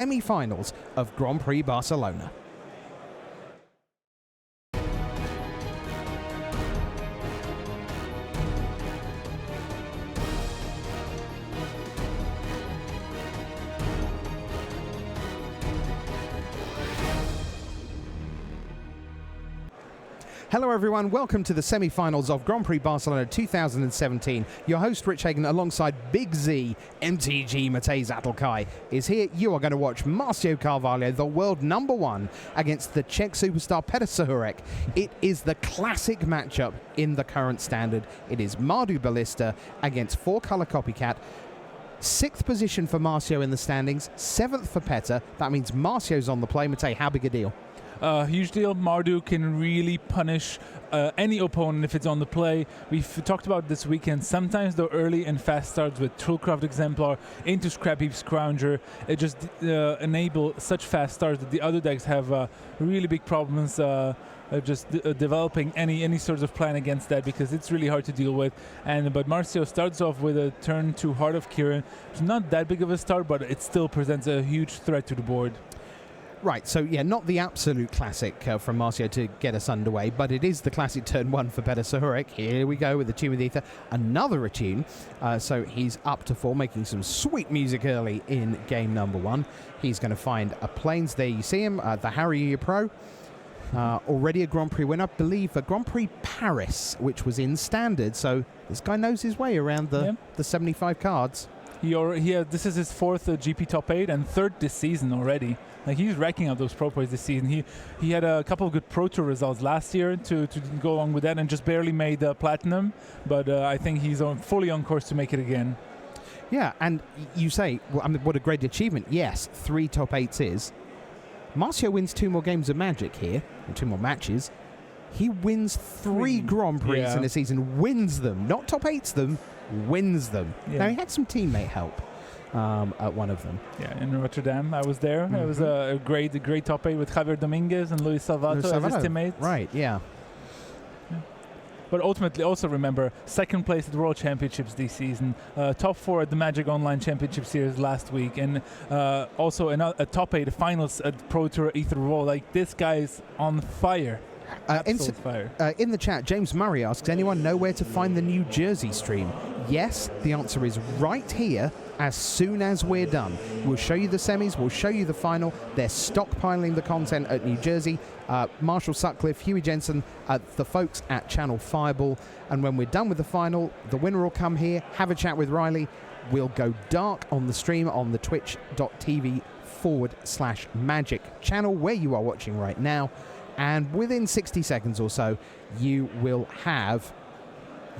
Semifinals of Grand Prix Barcelona. Hello everyone, welcome to the semi-finals of Grand Prix Barcelona 2017. Your host Rich Hagen alongside Big Z, MTG Matej Zatlkai is here. You are going to watch Marcio Carvalho, the world number one, against the Czech superstar Petr Sahurek. It is the classic matchup in the current standard. It is Mardu Ballista against four-color Copycat. 6th position for Marcio in the standings, 7th for Petr. That means Marcio's on the play. Matej, how big a deal? Huge deal. Mardu can really punish any opponent if it's on the play. We've talked about this weekend. Sometimes the early and fast starts with Toolcraft Exemplar into Scrap Heap Scrounger, it just enable such fast starts that the other decks have really big problems developing any sort of plan against that, because it's really hard to deal with. But Marcio starts off with a turn to Heart of Kirin. It's not that big of a start, but it still presents a huge threat to the board. Right, so yeah, not the absolute classic from Marcio to get us underway, but it is the classic turn one for Petr Sahurek. Here we go with the Tune with Ether, another attune. So he's up to 4, making some sweet music early in game number 1. He's going to find a Plains. There you see him, the Harrier Pro. Already a Grand Prix winner, I believe, a Grand Prix Paris, which was in standard. So this guy knows his way around the 75 cards. This is his 4th GP top 8 and 3rd this season already. Like, he's racking up those pro points this season. He had a couple of good Pro Tour results last year to go along with that, and just barely made platinum. But I think he's fully on course to make it again. Yeah, and you say, well, I mean, what a great achievement. Yes, 3 top 8s is. Marcio wins 2 more games of Magic here, or 2 more matches. He wins 3 Grand Prix in a season, wins them, not top 8s them, wins them. Yeah. Now, he had some teammate help at one of them. Yeah, in Rotterdam, I was there. It was a great top 8 with Javier Dominguez and Luis Salvato as his teammates. Right, yeah. But ultimately, also remember, 2nd place at the World Championships this season, top 4 at the Magic Online Championship Series last week, and also a top 8 finals at Pro Tour Ether Revolt. Like, this guy's on fire. In the chat, James Murray asks, anyone know where to find the New Jersey stream? Yes, the answer is right here as soon as we're done. We'll show you the semis, we'll show you the final. They're stockpiling the content at New Jersey. Marshall Sutcliffe, Huey Jensen, the folks at Channel Fireball. And when we're done with the final, the winner will come here, have a chat with Riley. We'll go dark on the stream on the twitch.tv/magic channel where you are watching right now. And within 60 seconds or so, you will have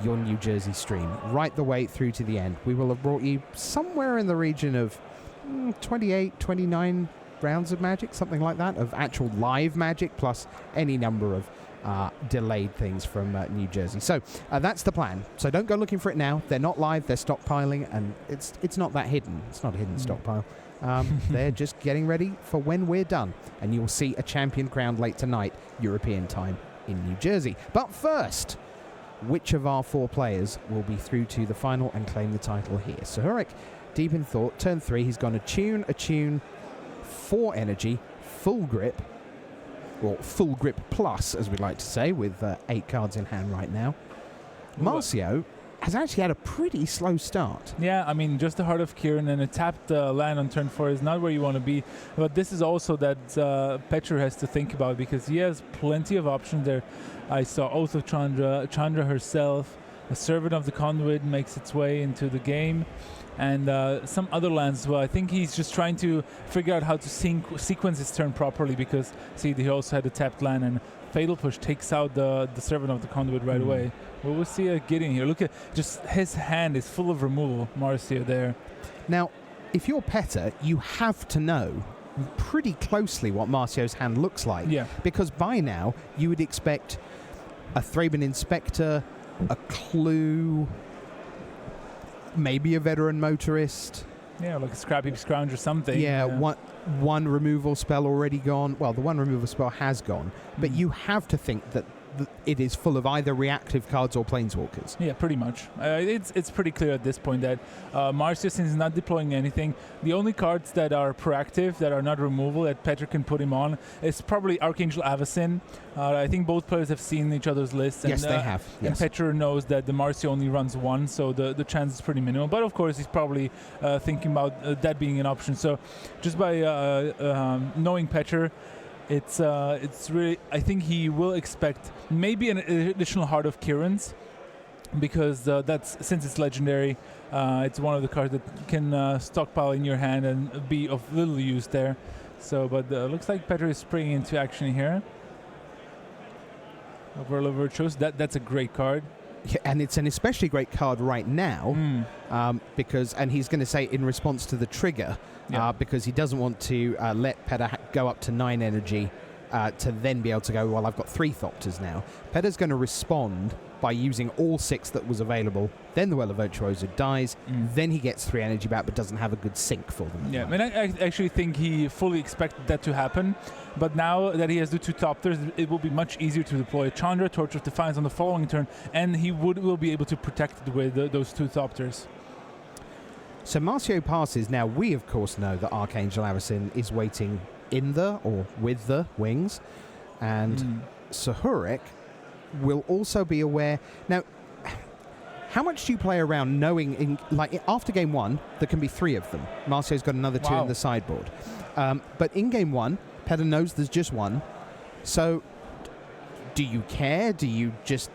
your New Jersey stream right the way through to the end. We will have brought you somewhere in the region of 28, 29 rounds of Magic, something like that, of actual live Magic, plus any number of delayed things from New Jersey. So that's the plan. So don't go looking for it now. They're not live, they're stockpiling, and it's not that hidden. It's not a hidden stockpile. They're just getting ready for when we're done, and you'll see a champion crowned late tonight, European time, in New Jersey. But first, which of our 4 players will be through to the final and claim the title here? Sahurek, deep in thought, turn 3, he's gone attune, 4 energy, full grip, or full grip plus, as we like to say, with 8 cards in hand right now. Marcio has actually had a pretty slow start. Yeah, I mean, just the Heart of Kirin and a tapped land on turn 4 is not where you want to be. But this is also that Petr has to think about, because he has plenty of options there. I saw Oath of Chandra herself, a Servant of the Conduit makes its way into the game, and some other lands as well. I think he's just trying to figure out how to sequence his turn properly, because, see, he also had a tapped land, and Fatal Push takes out the Servant of the Conduit right away. Well, we'll see Gideon here. Look at just his hand is full of removal, Marcio there. Now, if you're Petr, you have to know pretty closely what Marcio's hand looks like. Yeah. Because by now, you would expect a Thraben Inspector, a Clue, maybe a Veteran Motorist. Yeah, like a Scrap Heap Scrounger or something. Yeah, one removal spell already gone. Well, the one removal spell has gone, but you have to think that it is full of either reactive cards or planeswalkers. Yeah, pretty much. It's pretty clear at this point that Marcio, since he's not deploying anything, the only cards that are proactive, that are not removal, that Petr can put him on, is probably Archangel Avacyn. I think both players have seen each other's lists. Yes, and, they have. Yes. And Petr knows that the Marcio only runs one, so the chance is pretty minimal. But of course, he's probably thinking about that being an option. So just by knowing Petr, it's really, I think he will expect maybe an additional Heart of Kiran's, because that's, since it's legendary, it's one of the cards that can stockpile in your hand and be of little use there. So, but looks like Petr is springing into action here. Overload Virtuos, that's a great card. Yeah, and it's an especially great card right now because, and he's going to say in response to the trigger, because he doesn't want to let Petr go up to 9 energy to then be able to go, well, I've got 3 Thopters now. Petr's going to respond by using all 6 that was available. Then the Well of Virtuoso dies. Then he gets 3 energy back, but doesn't have a good sink for them. Yeah, I mean, I actually think he fully expected that to happen. But now that he has the 2 Thopters, it will be much easier to deploy Chandra, Torch of Defiance on the following turn, and he will be able to protect it with those 2 Thopters. So Marcio passes. Now, we, of course, know that Archangel Avacyn is waiting in the, or with the, wings. And Sahuric will also be aware. Now, how much do you play around knowing, after game 1, there can be 3 of them. Marcio's got another 2 in the sideboard. But in game 1, Petr knows there's just 1. So, do you care? Do you just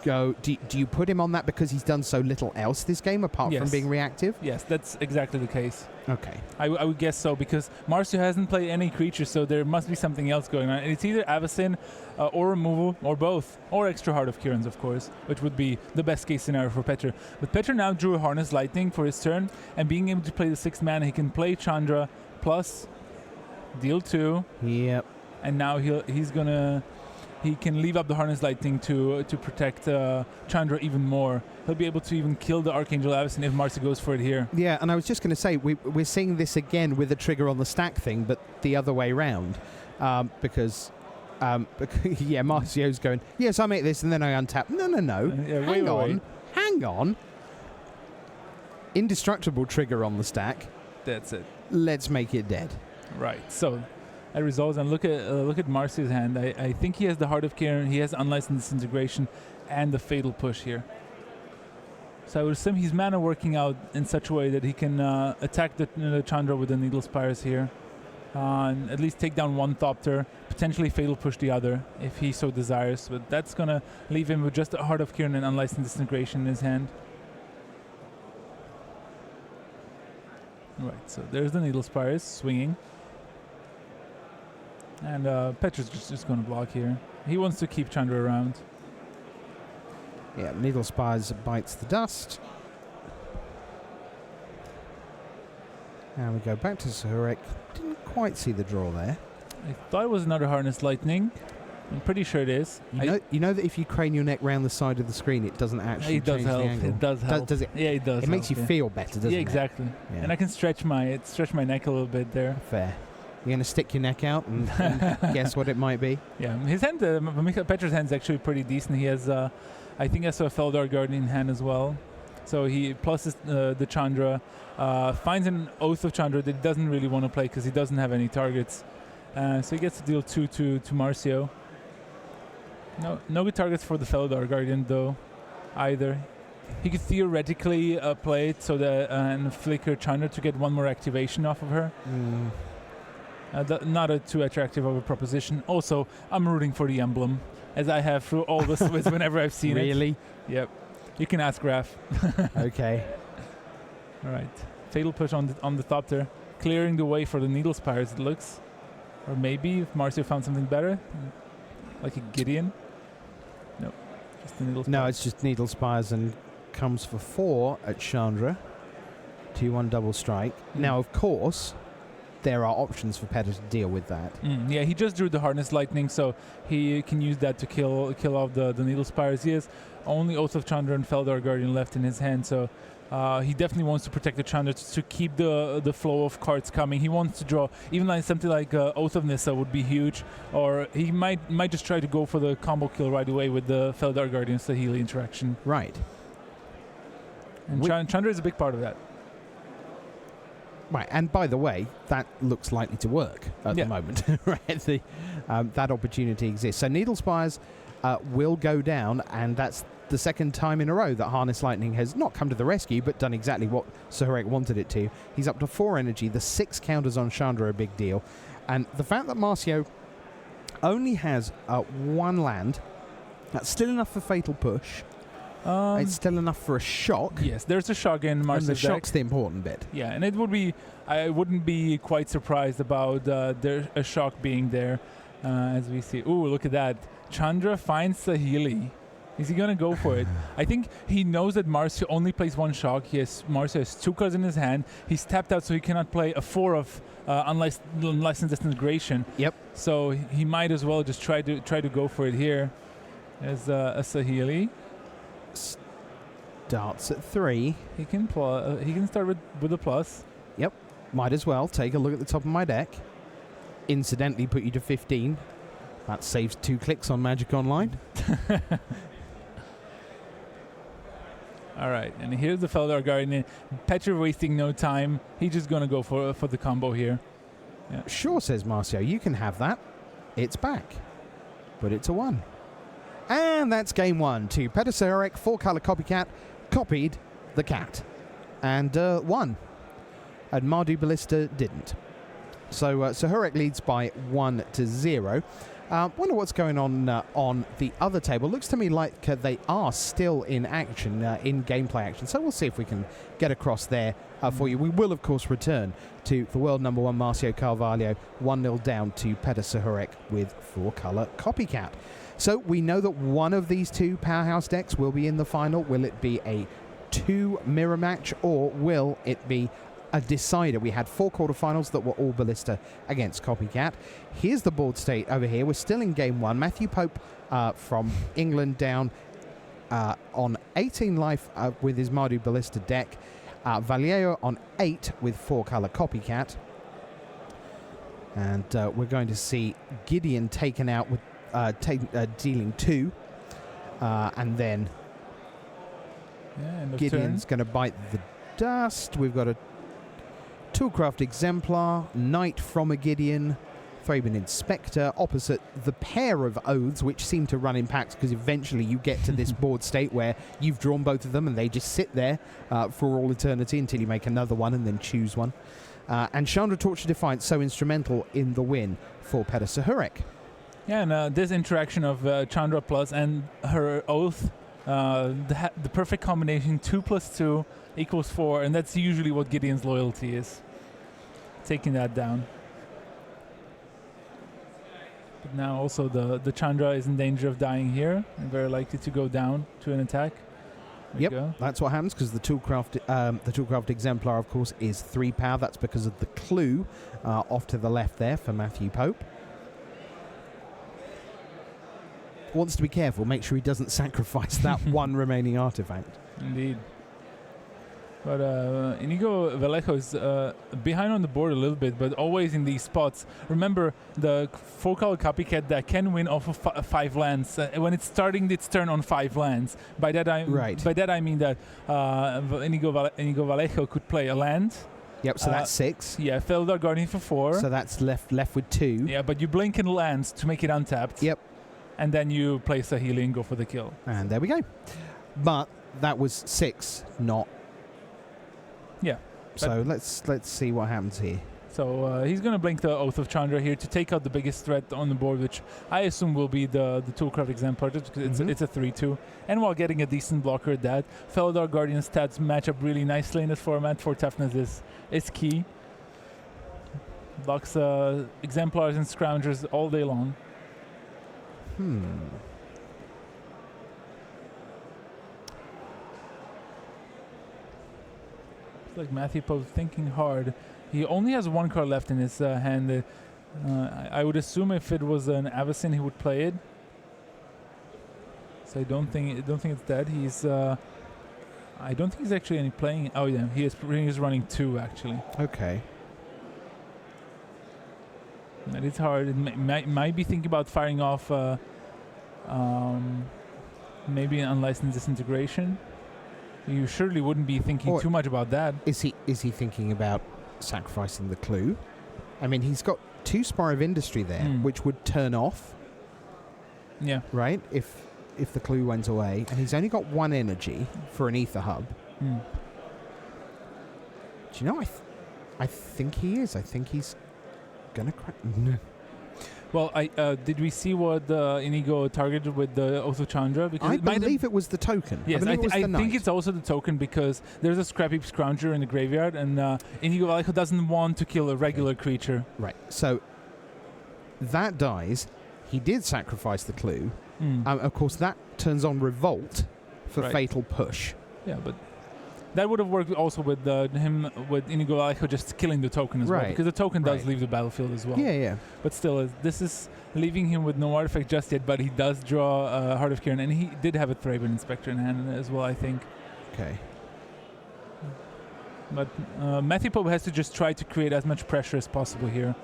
go, do you put him on that because he's done so little else this game apart from being reactive? Yes, that's exactly the case. Okay. I would guess so, because Marcio hasn't played any creatures, so there must be something else going on. And it's either Avacyn or removal, or both, or extra Heart of Kiran's, of course, which would be the best case scenario for Petr. But Petr now drew a Harness Lightning for his turn, and being able to play the 6th mana, he can play Chandra plus deal 2. Yep. And now he can leave up the Harness Lightning to protect Chandra even more. He'll be able to even kill the Archangel Avacyn if Marcio goes for it here. Yeah, and I was just going to say, we're seeing this again with the trigger on the stack thing, but the other way round. Because Marcio's going, yes, I make this and then I untap. No. Hang on. Indestructible trigger on the stack. That's it. Let's make it dead. Right, so that resolves, and look at Marcio's hand. I think he has the Heart of Kiran, he has Unlicensed Disintegration, and the Fatal Push here. So I would assume he's mana working out in such a way that he can attack the Chandra with the Needle Spires here, and at least take down 1 Thopter, potentially Fatal Push the other if he so desires. But that's gonna leave him with just a Heart of Kiran and Unlicensed Disintegration in his hand. Right, so there's the Needle Spires swinging. And Petr's just going to block here. He wants to keep Chandra around. Yeah, Needle Spires bites the dust. And we go back to Sahuric. Didn't quite see the draw there. I thought it was another Harness Lightning. I'm pretty sure it is. You know that if you crane your neck round the side of the screen, it doesn't actually change the angle. It does help. Does it? Yeah, it does. It makes you feel better, doesn't it? Yeah, exactly. Yeah. And I can stretch my neck a little bit there. Fair. You're going to stick your neck out and guess what it might be? Yeah, his hand, Petr's hand is actually pretty decent. He has, I think I saw a Feldar Guardian in hand as well. So he pluses the Chandra, finds an Oath of Chandra that he doesn't really want to play because he doesn't have any targets. So he gets to deal 2 to Marcio. No good targets for the Feldar Guardian though, either. He could theoretically play it so that and flicker Chandra to get 1 more activation off of her. Not too attractive of a proposition. Also, I'm rooting for the emblem, as I have through all the splits whenever I've seen it. Really? Yep. You can ask Raph. Okay. All right. Fatal Push on the Thopter, clearing the way for the Needle Spires, it looks. Or maybe if Marcio found something better, like a Gideon. No, just the Needle Spires. No, it's just Needle Spires and comes for 4 at Chandra. 2-1 double strike. Now, of course, there are options for Petr to deal with that. Yeah, he just drew the Harness Lightning, so he can use that to kill off the Needle Spires. He has only Oath of Chandra and Feldar Guardian left in his hand, so he definitely wants to protect the Chandra to keep the flow of cards coming. He wants to draw. Even like something like Oath of Nissa would be huge. Or he might just try to go for the combo kill right away with the Feldar Guardian Saheeli interaction. Right. And Chandra is a big part of that. Right, and by the way, that looks likely to work at the moment. Right, that opportunity exists. So Needle Spires will go down, and that's the second time in a row that Harness Lightning has not come to the rescue, but done exactly what Sahurek wanted it to. He's up to 4 energy. The 6 counters on Chandra are a big deal. And the fact that Marcio only has 1 land, that's still enough for Fatal Push. It's still enough for a shock. Yes, there's a shock in Marcio's deck. And the deck. shock's the important bit. Yeah, and it would be, I wouldn't be quite surprised about there a shock being there, as we see. Ooh, look at that. Chandra finds Saheeli. Is he going to go for it? I think he knows that Marcio only plays 1 shock. Marcio has 2 cards in his hand. He's tapped out, so he cannot play a 4 of unlicensed disintegration. Yep. So he might as well just try to go for it here. There's a Saheeli. Starts at 3. He can start with a plus. Yep. Might as well take a look at the top of my deck. Incidentally, put you to 15. That saves 2 clicks on Magic Online. All right, and here's the Feldar Guardian. Petra wasting no time. He's just going to go for the combo here. Yeah. Sure, says Marcio. You can have that. It's back. But it's a 1. And that's game 1. To Petra Sahurek, 4-color Copycat, copied the cat. And won. And Mardu Ballista didn't. So Sahurek leads by 1-0. Wonder what's going on the other table. Looks to me like they are still in action, in gameplay action. So we'll see if we can get across there for you. We will, of course, return to the world number 1, Marcio Carvalho, 1-0 down to Petra Sahurek with 4-color Copycat. So we know that one of these 2 powerhouse decks will be in the final. Will it be a 2 mirror match, or will it be a decider? We had 4 quarterfinals that were all Ballista against Copycat. Here's the board state over here. We're still in game 1. Matthew Pope from England down on 18 life with his Mardu Ballista deck. Vallejo on 8 with 4-color Copycat. And we're going to see Gideon taken out with dealing 2. And then Gideon's going to bite the dust. We've got a Toolcraft Exemplar, Knight from a Gideon, Thraben Inspector, opposite the pair of Oaths, which seem to run in packs because eventually you get to this board state where you've drawn both of them and they just sit there for all eternity until you make another one and then choose one. And Chandra Torch of Defiance, so instrumental in the win for Petra Sahurek. Yeah, and this interaction of Chandra Plus and her Oath, the perfect combination, 2 + 2 = 4, and that's usually what Gideon's loyalty is. Taking that down. But now also the Chandra is in danger of dying here, and very likely to go down to an attack. Yep, that's what happens because the Toolcraft Exemplar, of course, is 3 power. That's because of the clue off to the left there for Matthew Pope. Wants to be careful, make sure he doesn't sacrifice that 1 remaining artifact. Indeed. But Inigo Vallejo is behind on the board a little bit, but always in these spots. Remember, the 4-color Copycat that can win off of 5 lands when it's starting its turn on 5 lands. By that I mean that Inigo Vallejo could play a land. Yep, so that's 6. Yeah, Feldar Guardian for 4. So that's left with 2. Yeah, but you blink in lands to make it untapped. Yep. And then you play Saheeli and go for the kill. And there we go. But that was 6, not. Yeah. So let's see what happens here. So he's going to blink the Oath of Chandra here to take out the biggest threat on the board, which I assume will be the Toolcraft Exemplar, just because it's a 3-2. And while getting a decent blocker at that, Feldar Guardian stats match up really nicely in this format. For toughness is key. Blocks Exemplars and Scroungers all day long. It's like Matthew Pope thinking hard. He only has 1 card left in his hand. I would assume if it was an Avacyn, he would play it. So I don't think it's dead. He's I don't think he's actually playing. Oh yeah, he is running 2 actually. Okay. And it's hard. It might be thinking about firing off maybe an unlicensed disintegration. You surely wouldn't be thinking too much about that. Is he thinking about sacrificing the clue? I mean, he's got 2 Spire of Industry there, which would turn off. Yeah. Right? If the clue went away, and he's only got 1 energy for an ether hub. Do you know? I think he is. I think he's gonna crack. Well, did we see what Inigo targeted with the Otho Chandra? Because I believe it was the token. Yes, I think it's also the token because there's a Scrappy Scrounger in the graveyard, and Inigo Vallejo doesn't want to kill a regular creature. Right. So that dies. He did sacrifice the clue. Of course, that turns on Revolt for Fatal Push. Yeah, but that would have worked also with with Inigo Vallejo just killing the token as well, because the token does leave the battlefield as well. Yeah. But still, this is leaving him with no artifact just yet, but he does draw Heart of Kiran, and he did have a Thraben Inspector in hand as well, I think. Okay. But Matthew Pope has to just try to create as much pressure as possible here.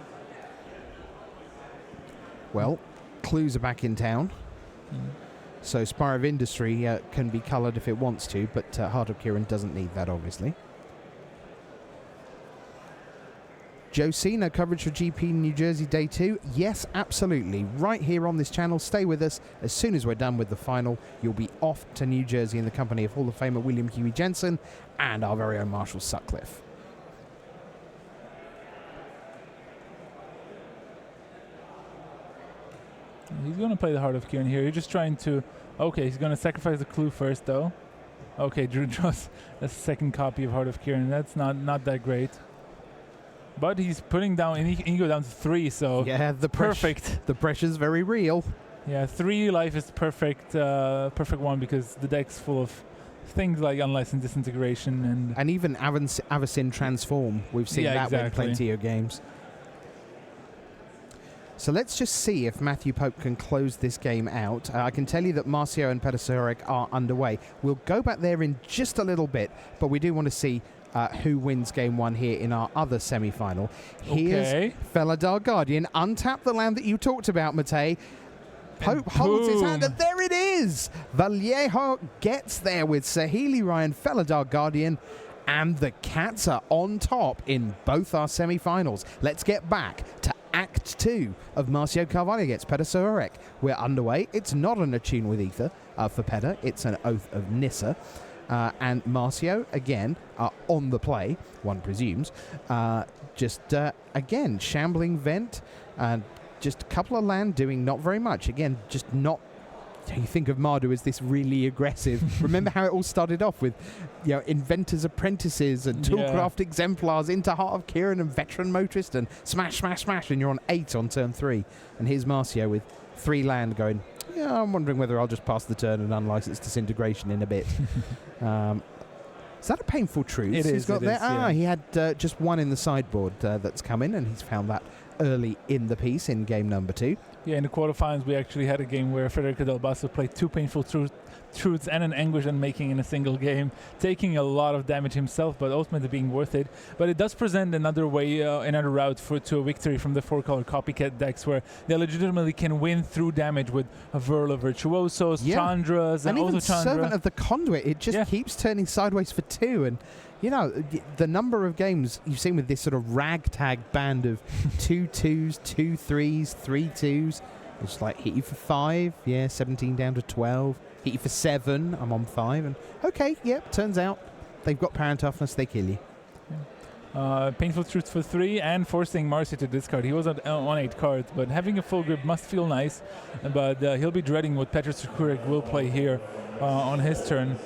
Well, clues are back in town. So Spire of Industry can be coloured if it wants to, but Heart of Kiran doesn't need that, obviously. Josina, coverage for GP New Jersey Day 2. Yes, absolutely. Right here on this channel. Stay with us. As soon as we're done with the final, you'll be off to New Jersey in the company of Hall of Famer William Huey Jensen and our very own Marshall Sutcliffe. He's going to play the Heart of Kiran here. You're just trying to... Okay, he's going to sacrifice the clue first, though. Okay, Drew draws a second copy of Heart of Kiran. That's not that great. But he's putting down... Inigo down to 3, so... Yeah, perfect. The pressure's very real. Yeah, 3 life is perfect one because the deck's full of things like Unlicensed Disintegration and even Avacyn Transform. We've seen that win plenty of games. So let's just see if Matthew Pope can close this game out. I can tell you that Marcio and Peter Sahorek are underway. We'll go back there in just a little bit, but we do want to see who wins game 1 here in our other semi-final. Here's Felidar Guardian. Untap the land that you talked about, Matej. Pope holds his hand, and there it is! Vallejo gets there with Saheeli Ryan, Felidar Guardian, and the Cats are on top in both our semi-finals. Let's get back to Act 2 of Marcio Carvalho against Peter Sahorek. We're underway. It's not an Attune with Ether for Peter. It's an Oath of Nissa. And Marcio, again, on the play, one presumes. Again, Shambling Vent. Just a couple of land doing not very much. Again, just not... You think of Mardu as this really aggressive. Remember how it all started off with, Inventor's Apprentices and Toolcraft Exemplars into Heart of Kiran and Veteran Motorist and smash, smash, smash, and you're on 8 on turn 3. And here's Marcio with 3 land going, I'm wondering whether I'll just pass the turn and unlicensed Disintegration in a bit. Is that a Painful Truth? It is. He had just 1 in the sideboard that's come in, and he's found that early in the piece in game number 2. Yeah, in the quarterfinals, we actually had a game where Federico Del Basso played 2 Painful Truths and an Anguish Unmaking in a single game, taking a lot of damage himself, but ultimately being worth it. But it does present another way, another route to a victory from the 4-color copycat decks, where they legitimately can win through damage with a Whirl of Virtuosos, Chandras, and even Chandra. Servant of the Conduit. It just keeps turning sideways for 2, and the number of games you've seen with this sort of ragtag band of 2 2s, 2 3s, 3 2s. It's like hit you for 5, 17 down to 12. Hit you for 7, I'm on 5. And turns out they've got power and toughness, they kill you. Painful Truth for 3 and forcing Marcio to discard. He was on 8 cards, but having a full grip must feel nice. But he'll be dreading what Petr Sahorek will play here on his turn.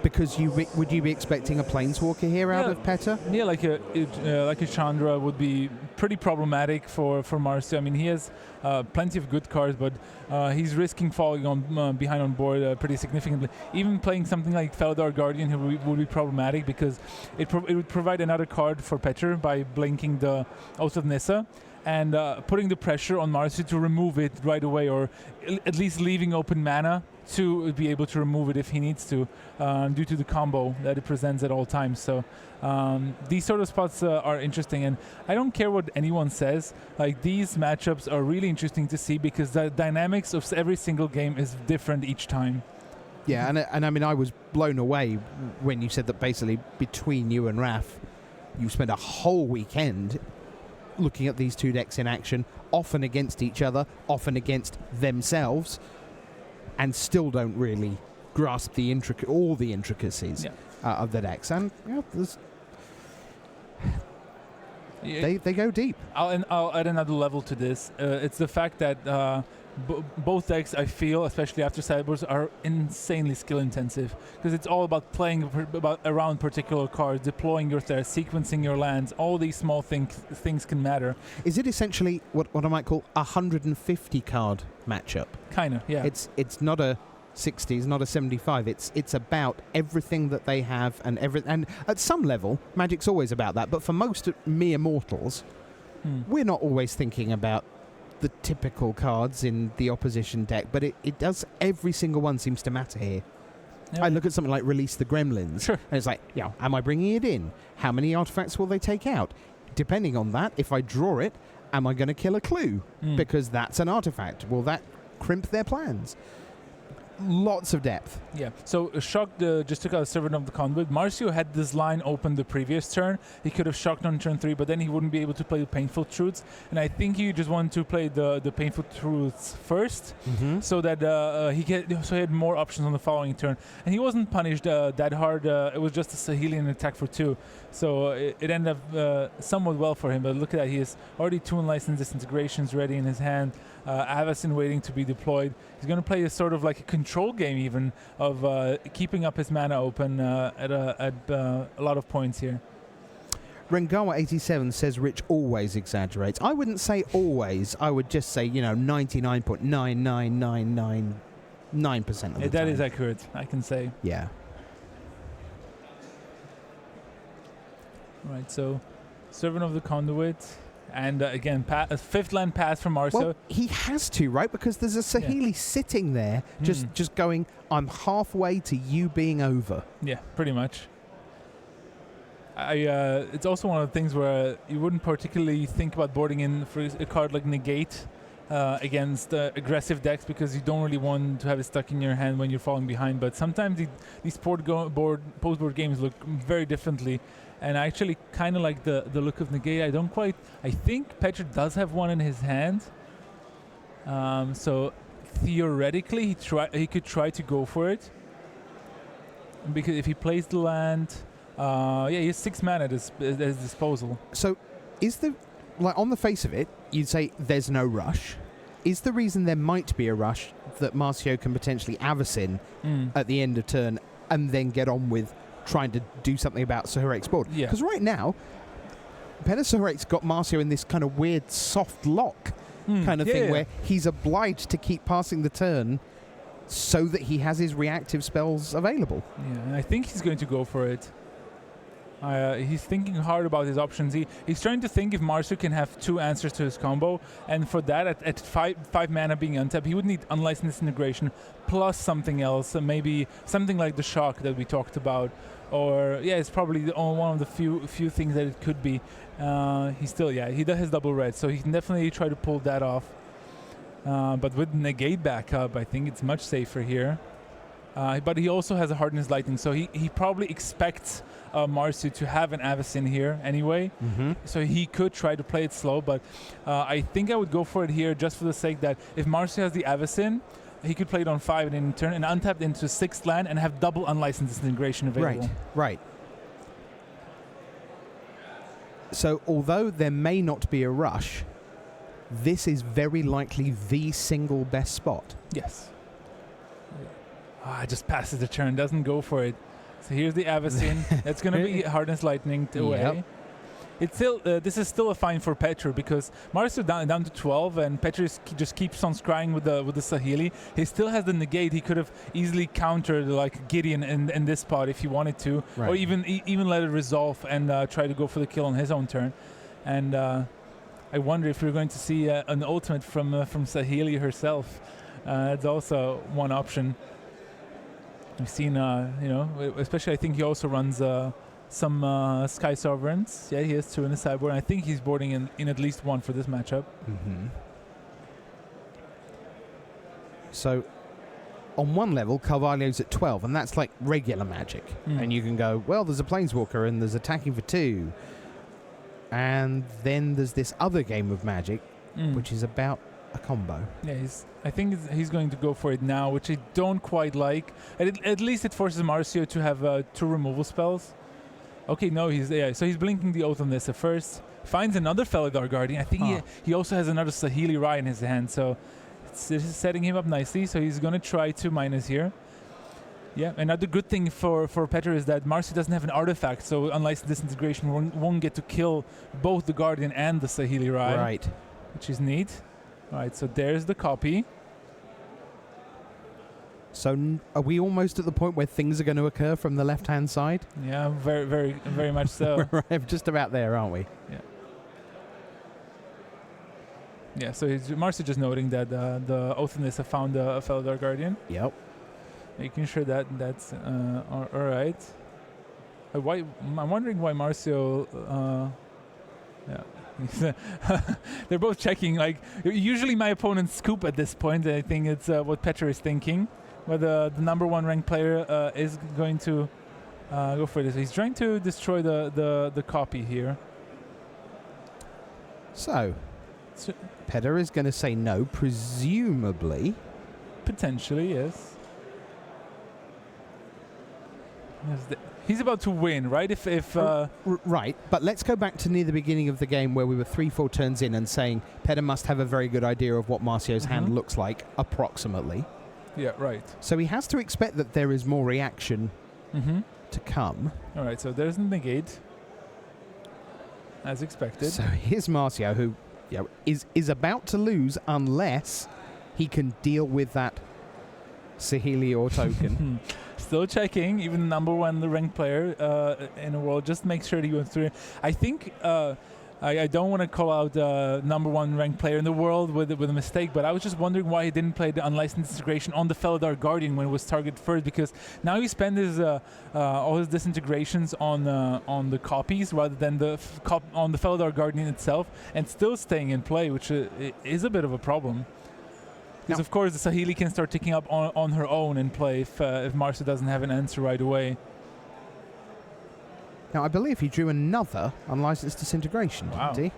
Because would you be expecting a Planeswalker here out of Petter? Yeah, like a Chandra would be pretty problematic for Marcio. I mean, he has plenty of good cards, but he's risking falling on behind on board pretty significantly. Even playing something like Felidar Guardian would be problematic because it would provide another card for Petr by blinking the Oath of Nissa. and putting the pressure on Marcio to remove it right away, or at least leaving open mana to be able to remove it if he needs to, due to the combo that it presents at all times. So these sort of spots are interesting, and I don't care what anyone says. Like, these matchups are really interesting to see because the dynamics of every single game is different each time. Yeah, and I mean, I was blown away when you said that basically between you and Raf, you spent a whole weekend looking at these two decks in action, often against each other, often against themselves, and still don't really grasp all the intricacies of the decks. And they go deep. I'll add another level to this. It's the fact that both decks, I feel, especially after Sideboards, are insanely skill intensive, because it's all about playing around particular cards, deploying your threats, sequencing your lands. All these small things can matter. Is it essentially what I might call a 150 card matchup? Kind of, yeah. It's not a 60, it's not a 75. It's about everything that they have, and at some level, Magic's always about that. But for most mere mortals, we're not always thinking about the typical cards in the opposition deck, but it does. Every single one seems to matter here. I look at something like Release the Gremlins, and it's like, am I bringing it in? How many artifacts will they take out? Depending on that, if I draw it, am I going to kill a clue? Because that's an artifact. Will that crimp their plans? Lots of depth. Yeah. So Shock just took out a Servant of the Conduit. Marcio had this line open the previous turn. He could have shocked on turn 3, but then he wouldn't be able to play the Painful Truths. And I think he just wanted to play the Painful Truths first, so that he had more options on the following turn. And he wasn't punished that hard. It was just a Sahelian attack for 2. So it ended up somewhat well for him. But look at that. He has already 2 Unlicensed Disintegrations ready in his hand. Avacyn waiting to be deployed. He's going to play a sort of like a control game even of keeping up his mana open at a lot of points here. Rengawa87 says Rich always exaggerates. I wouldn't say always. I would just say, 99.99999% of the time. That is accurate, I can say. Yeah. Right, so Servant of the Conduit. And again, a 5th land pass from Marcio. Well, he has to, right? Because there's a Saheli sitting there, just going, I'm halfway to you being over. Yeah, pretty much. It's also one of the things where you wouldn't particularly think about boarding in for a card like Negate against aggressive decks, because you don't really want to have it stuck in your hand when you're falling behind. But sometimes these post-board games look very differently. And I actually kind of like the look of Negate. I think Petr does have one in his hand. So theoretically, he could try to go for it. Because if he plays the land, he has 6 mana at his disposal. So on the face of it, you'd say there's no rush. Is the reason there might be a rush that Marcio can potentially Avacyn at the end of turn and then get on with trying to do something about Sahurek's board? Yeah. Because right now, Peter Sahurek's got Marcio in this kind of weird soft lock kind of thing where he's obliged to keep passing the turn so that he has his reactive spells available. Yeah, and I think he's going to go for it. He's thinking hard about his options. He's trying to think if Marcio can have 2 answers to his combo, and for that, at 5 mana being untapped, he would need Unlicensed Integration plus something else, maybe something like the Shock that we talked about, or it's probably one of the few things that it could be. He does has double red, so he can definitely try to pull that off. But with Negate backup, I think it's much safer here. But he also has a Hardness Lightning, so he probably expects Marcio to have an Avacyn here anyway. So he could try to play it slow, but I think I would go for it here just for the sake that if Marcio has the Avacyn, he could play it on 5 and in turn and untap into 6th land and have double Unlicensed Disintegration available. Right. So although there may not be a rush, this is very likely the single best spot. Yes. Just passes the turn, doesn't go for it. So here's the Avacyn. That's going to be Hardness Lightning away. Yep. It's still this is still a fine for Petr, because Marcio down to 12 and Petr just keeps on scrying with the Saheli. He still has the Negate. He could have easily countered like Gideon in this spot if he wanted to, right. or even let it resolve and try to go for the kill on his own turn. And I wonder if we're going to see an ultimate from Saheeli herself. It's also one option. We've seen, especially I think he also runs some Sky Sovereigns. Yeah, he has 2 in the sideboard. I think he's boarding in at least 1 for this matchup. Mm-hmm. So, on one level, Carvalho's at 12, and that's like regular Magic. And you can go, well, there's a Planeswalker, and there's attacking for 2. And then there's this other game of Magic, which is about a combo. Yeah, I think he's going to go for it now, which I don't quite like. At least it forces Marcio to have 2 removal spells. Okay, no, so he's blinking the Oath of Nissa first. Finds another Felidar Guardian. I think he also has another Saheeli Rai in his hand, so this is setting him up nicely. So he's going to try 2 minus here. Yeah, another good thing for Petr is that Marcio doesn't have an artifact, so Unlicensed Disintegration won't get to kill both the Guardian and the Saheeli Rai. Right. Which is neat. All right, so there's the copy. So are we almost at the point where things are going to occur from the left-hand side? Yeah, very, very, very much so. We're just about there, aren't we? Yeah. Yeah, so Marcio just noting that the Oath of Nissa found a Felidar Guardian. Yep. Making sure that's all right. I'm wondering why Marcio... yeah. They're both checking. Like usually, my opponents scoop at this point. I think it's what Petr is thinking. But the number 1 ranked player is going to go for this. He's trying to destroy the copy here. So Petr is going to say no, presumably. Potentially, yes. He's about to win, right? Right, but let's go back to near the beginning of the game where we were 3-4 turns in and saying Petr must have a very good idea of what Marcio's hand looks like, approximately. Yeah, right. So he has to expect that there is more reaction to come. All right, so there's the negate, as expected. So here's Marcio, who is about to lose unless he can deal with that Saheeli or token. Still checking, even number 1 ranked player in the world. Just make sure that he went through it. I think I don't want to call out number 1 ranked player in the world with a mistake, but I was just wondering why he didn't play the Unlicensed Disintegration on the Felidar Guardian when it was targeted first, because now he spent his all his disintegrations on the copies rather than on the Felidar Guardian itself, and still staying in play, which is a bit of a problem. Because, of course, the Saheeli can start ticking up on her own and play if Marcio doesn't have an answer right away. Now, I believe he drew another Unlicensed Disintegration, didn't he?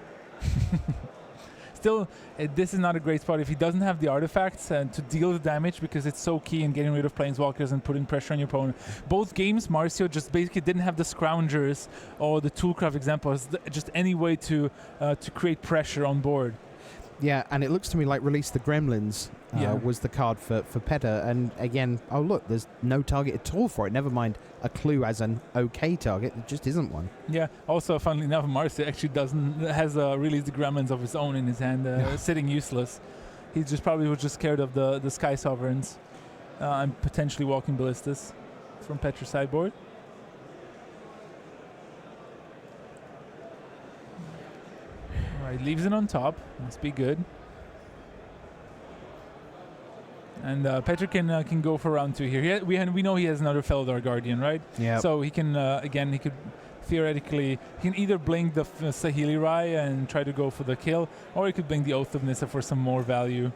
Still, this is not a great spot if he doesn't have the artifacts to deal the damage, because it's so key in getting rid of Planeswalkers and putting pressure on your opponent. Both games, Marcio just basically didn't have the Scroungers or the Toolcraft examples, just any way to create pressure on board. Yeah, and it looks to me like Release the Gremlins was the card for Petr. And again, oh look, there's no target at all for it. Never mind a clue as an okay target. There just isn't one. Yeah, also, funnily enough, Marcio actually has Release the Gremlins of his own in his hand, sitting useless. He probably was just scared of the Sky Sovereigns and potentially Walking Ballistas from Petr's sideboard. Alright, leaves it on top. Must be good. And Petr can go for round 2 here. We know he has another Felidar Guardian, right? Yeah. So he can he could theoretically either blink the Saheeli Rai and try to go for the kill, or he could blink the Oath of Nissa for some more value.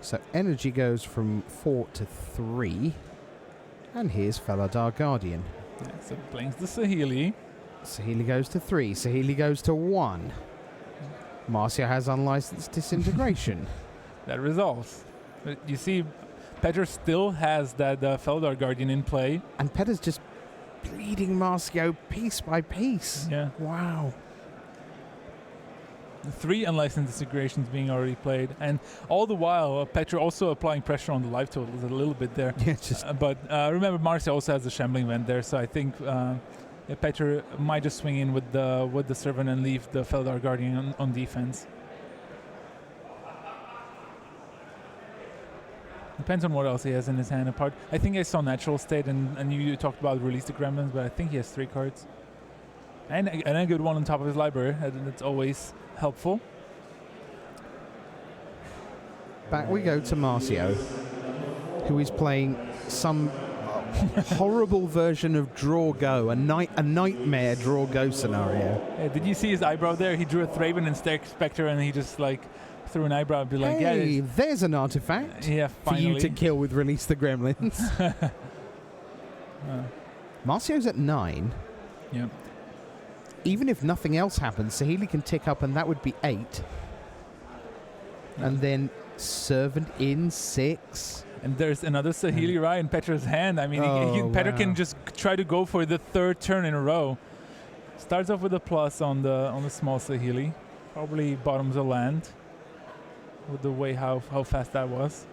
So energy goes from 4 to 3, and here's Felidar Guardian. Yeah, so blinks the Saheeli. Saheeli goes to 3. Saheeli goes to 1. Marcio has Unlicensed Disintegration. That resolves. But you see, Petr still has that Felidar Guardian in play. And Petr's just bleeding Marcio piece by piece. Yeah. Wow. 3 Unlicensed Disintegrations being already played. And all the while, Petr also applying pressure on the life totals a little bit there. Yeah, just but remember, Marcio also has the Shambling Vent there, so I think Petr might just swing in with the Servant and leave the Felidar Guardian on defense. Depends on what else he has in his hand apart. I think I saw Natural State, and you talked about Release the Gremlins, but I think he has 3 cards. And a good one on top of his library. That's always helpful. Back we go to Marcio, who is playing some horrible version of draw go, a nightmare draw go scenario. Did you see his eyebrow there? He drew a Thraben and Spectre, and he just like through an eyebrow and be like, hey, there's an artifact for you to kill with Release the Gremlins. Marcio's at 9. Yep. Even if nothing else happens, Saheeli can tick up, and that would be 8. And then Servant in 6. And there's another Saheeli right in Petra's hand. I mean, Petra can just try to go for the 3rd turn in a row. Starts off with a plus on the small Saheeli. Probably bottoms a land with the way how fast that was.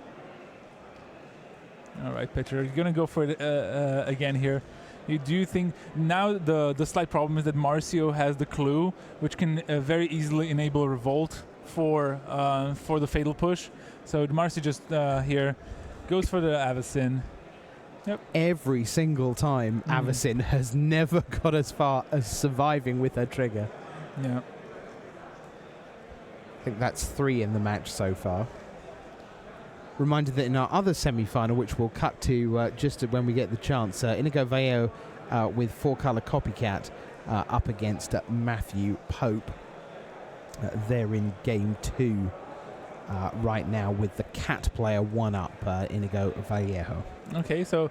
All right, Petra, you're gonna go for it again here. You do think now the slight problem is that Marcio has the clue, which can very easily enable a revolt for the fatal push. So Marcio just here goes for the Avacyn. Yep. Every single time, Avacyn has never got as far as surviving with her trigger. Yeah. I think that's 3 in the match so far. Reminded that in our other semi-final, which we'll cut to just when we get the chance, Inigo Vallejo with 4-color Copycat up against Matthew Pope. They're in game 2 right now with the cat player 1-up Inigo Vallejo. Okay, so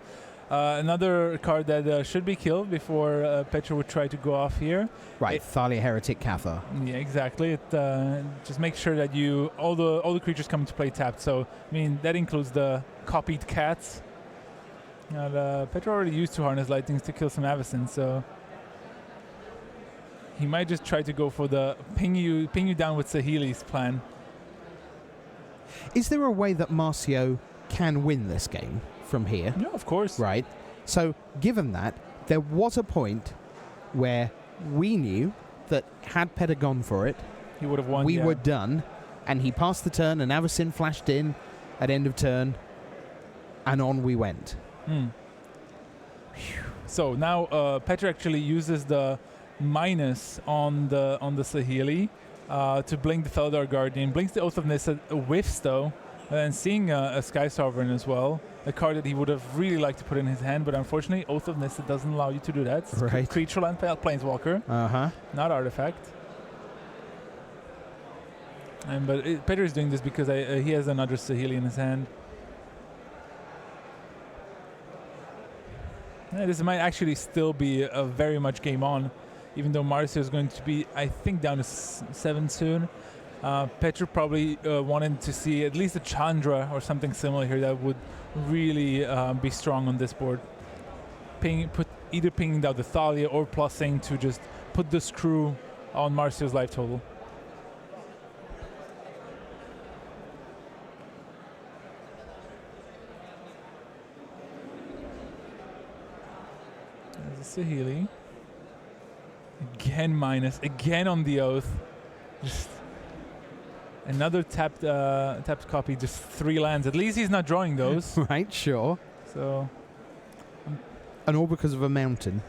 another card that should be killed before Petra would try to go off here. Right, Thalia Heretic Cathar. Yeah, exactly. It just makes sure that all the creatures come into play tapped. So I mean that includes the copied cats. And Petra already used 2 Harness Lightnings to kill some Avacyn, so he might just try to go for the ping you down with Saheeli's plan. Is there a way that Marcio can win this game from here? Yeah, of course. Right. So, given that, there was a point where we knew that had Petter gone for it, he would have won. We were done, and he passed the turn, and Avacyn flashed in at end of turn, and on we went. So now Petra actually uses the minus on the Saheeli to blink the Felidar Guardian, blinks the Oath of Nissa, whiffs though, and seeing a Sky Sovereign as well, a card that he would have really liked to put in his hand, but unfortunately Oath of Nissa doesn't allow you to do that. It's right. Creature land Planeswalker, not artifact. But Petra is doing this because he has another Saheeli in his hand. Yeah, this might actually still be a very much game on, even though Marcio is going to be, I think, down to 7 soon. Petra probably wanted to see at least a Chandra or something similar here that would really be strong on this board. Either pinging down the Thalia or plussing to just put the screw on Marcio's life total. There's a Saheeli. Again minus, again on the Oath. Just another tapped copy, just 3 lands. At least he's not drawing those. Right, sure. So, and all because of a mountain.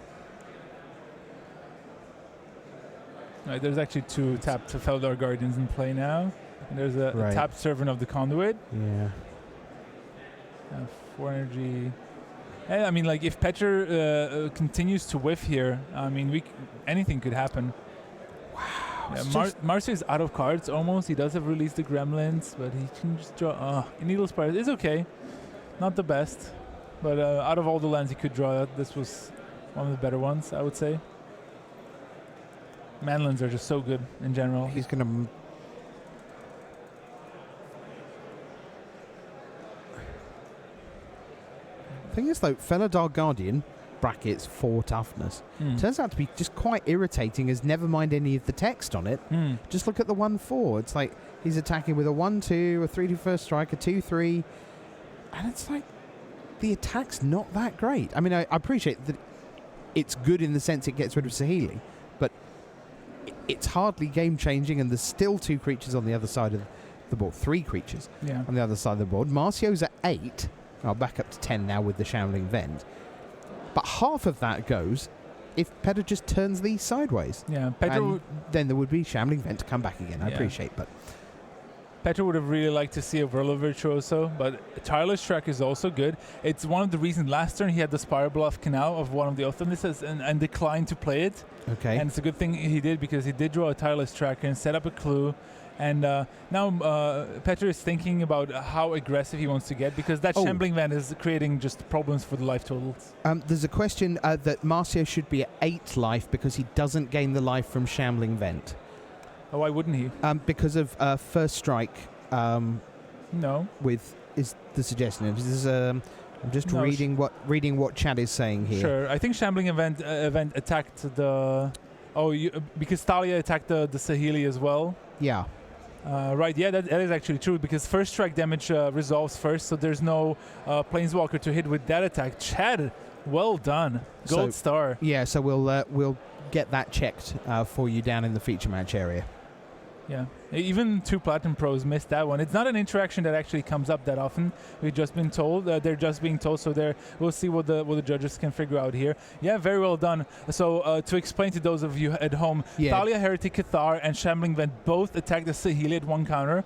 Right, there's actually 2 tapped Felidar Guardians in play now. And there's a tapped Servant of the Conduit. Yeah. 4 energy. And, I mean, like, if Petra continues to whiff here, I mean, anything could happen. Wow. Yeah, Marcio is out of cards almost. He does have released the Gremlins, but he can just draw. Needle Spire is okay. Not the best. But out of all the lands he could draw, this was one of the better ones, I would say. Manlands are just so good in general. He's going to... Thing is, though, Felidar Guardian, brackets 4 toughness, turns out to be just quite irritating as never mind any of the text on it. Just look at the 1/4. It's like he's attacking with a 1/2, a 3/2 first strike, a 2/3, and it's like the attack's not that great. I mean, I appreciate that it's good in the sense it gets rid of Saheeli, but it's hardly game-changing, and there's still 2 creatures on the other side of the board, 3 creatures on the other side of the board. Marcio's at 8. I'll back up to 10 now with the Shambling Vent. But half of that goes if Petter just turns these sideways. Yeah, Petter And then there would be Shambling Vent to come back again. I appreciate, but Petter would have really liked to see a Whirler Virtuoso, but Tireless Track is also good. It's one of the reasons last turn he had the Spiral Bluff Canal of one of the Othonises and declined to play it. okay. And it's a good thing he did, because he did draw a Tireless Tracker and set up a clue. And now Petter is thinking about how aggressive he wants to get, because that Shambling Vent is creating just problems for the life totals. There's a question that Marcio should be at 8 life because he doesn't gain the life from Shambling Vent. Oh, why wouldn't he? Because of First Strike. No. With is the suggestion. This is, I'm just reading what chat is saying here. Sure. I think Shambling event attacked the. Because Thalia attacked the Saheeli as well. Yeah. Right, yeah, that is actually true, because first strike damage resolves first, so there's no Planeswalker to hit with that attack. Chad, well done. Gold star. Yeah, so we'll get that checked for you down in the feature match area. Yeah, even 2 Platinum Pros missed that one. It's not an interaction that actually comes up that often. We've just been told. They're just being told, so we'll see what the judges can figure out here. Yeah, very well done. So to explain to those of you at home, Thalia, Heretic, Cathar, and Shambling Vent both attacked the Saheeli at 1 counter.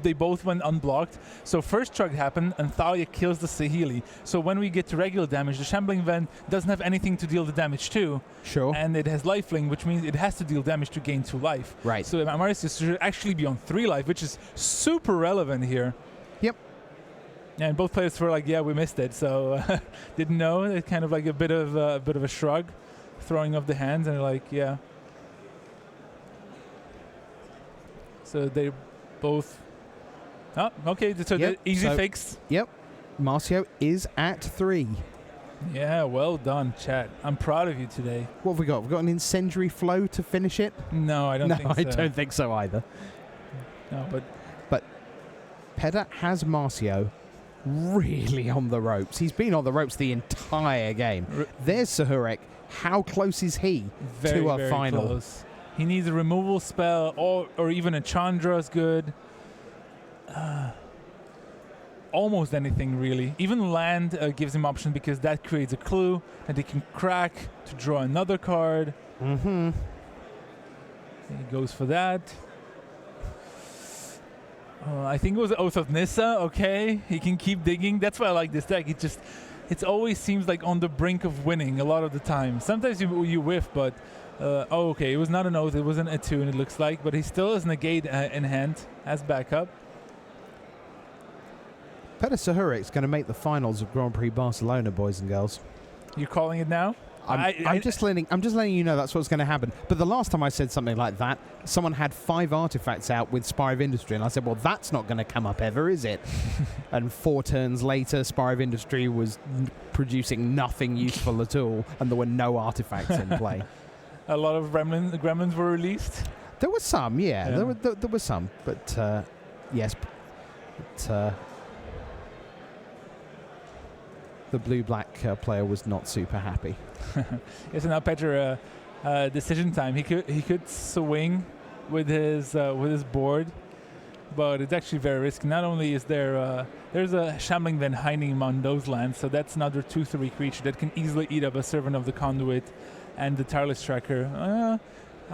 They both went unblocked. So first strike happened, and Thalia kills the Saheeli. So when we get to regular damage, the Shambling Vent doesn't have anything to deal the damage to. Sure. And it has lifelink, which means it has to deal damage to gain 2 life. Right. So Marcius should actually be on 3 life, which is super relevant here. Yep. And both players were like, "Yeah, we missed it," so didn't know. It's kind of like a bit of a shrug, throwing of the hands, and they're like, "Yeah." So they both. Oh, okay. So easy fix. Yep. Marcio is at 3. Yeah, well done, chat. I'm proud of you today. What have we got? We've got an Incendiary Flow to finish it? No, I don't think so. No, I don't think so either. No, but Petter has Marcio really on the ropes. He's been on the ropes the entire game. There's Sahurek. How close is he to a final? Close. He needs a removal spell, or even a Chandra is good. Almost anything, really. Even land gives him options, because that creates a clue that he can crack to draw another card. Mm-hmm. He goes for that. I think it was Oath of Nissa. Okay, he can keep digging. That's why I like this deck. It always seems like on the brink of winning a lot of the time. Sometimes you whiff, but okay, it was not an Oath. It wasn't a 2, it looks like, but he still has Negate in hand as backup. Petter Sahurek's going to make the finals of Grand Prix Barcelona, boys and girls. You're calling it now? I'm just letting you know that's what's going to happen. But the last time I said something like that, someone had 5 artifacts out with Spire of Industry, and I said, well, that's not going to come up ever, is it? And 4 turns later, Spire of Industry was producing nothing useful at all, and there were no artifacts in play. A lot of gremlins were released? There were some, yeah. There were some. But, yes. But, the blue-black player was not super happy. Yes, and now Petter, decision time. He could swing with his board, but it's actually very risky. Not only is there's a Shambling Vent hiding him on those lands, so that's another 2/3 creature that can easily eat up a Servant of the Conduit and the Tireless Tracker.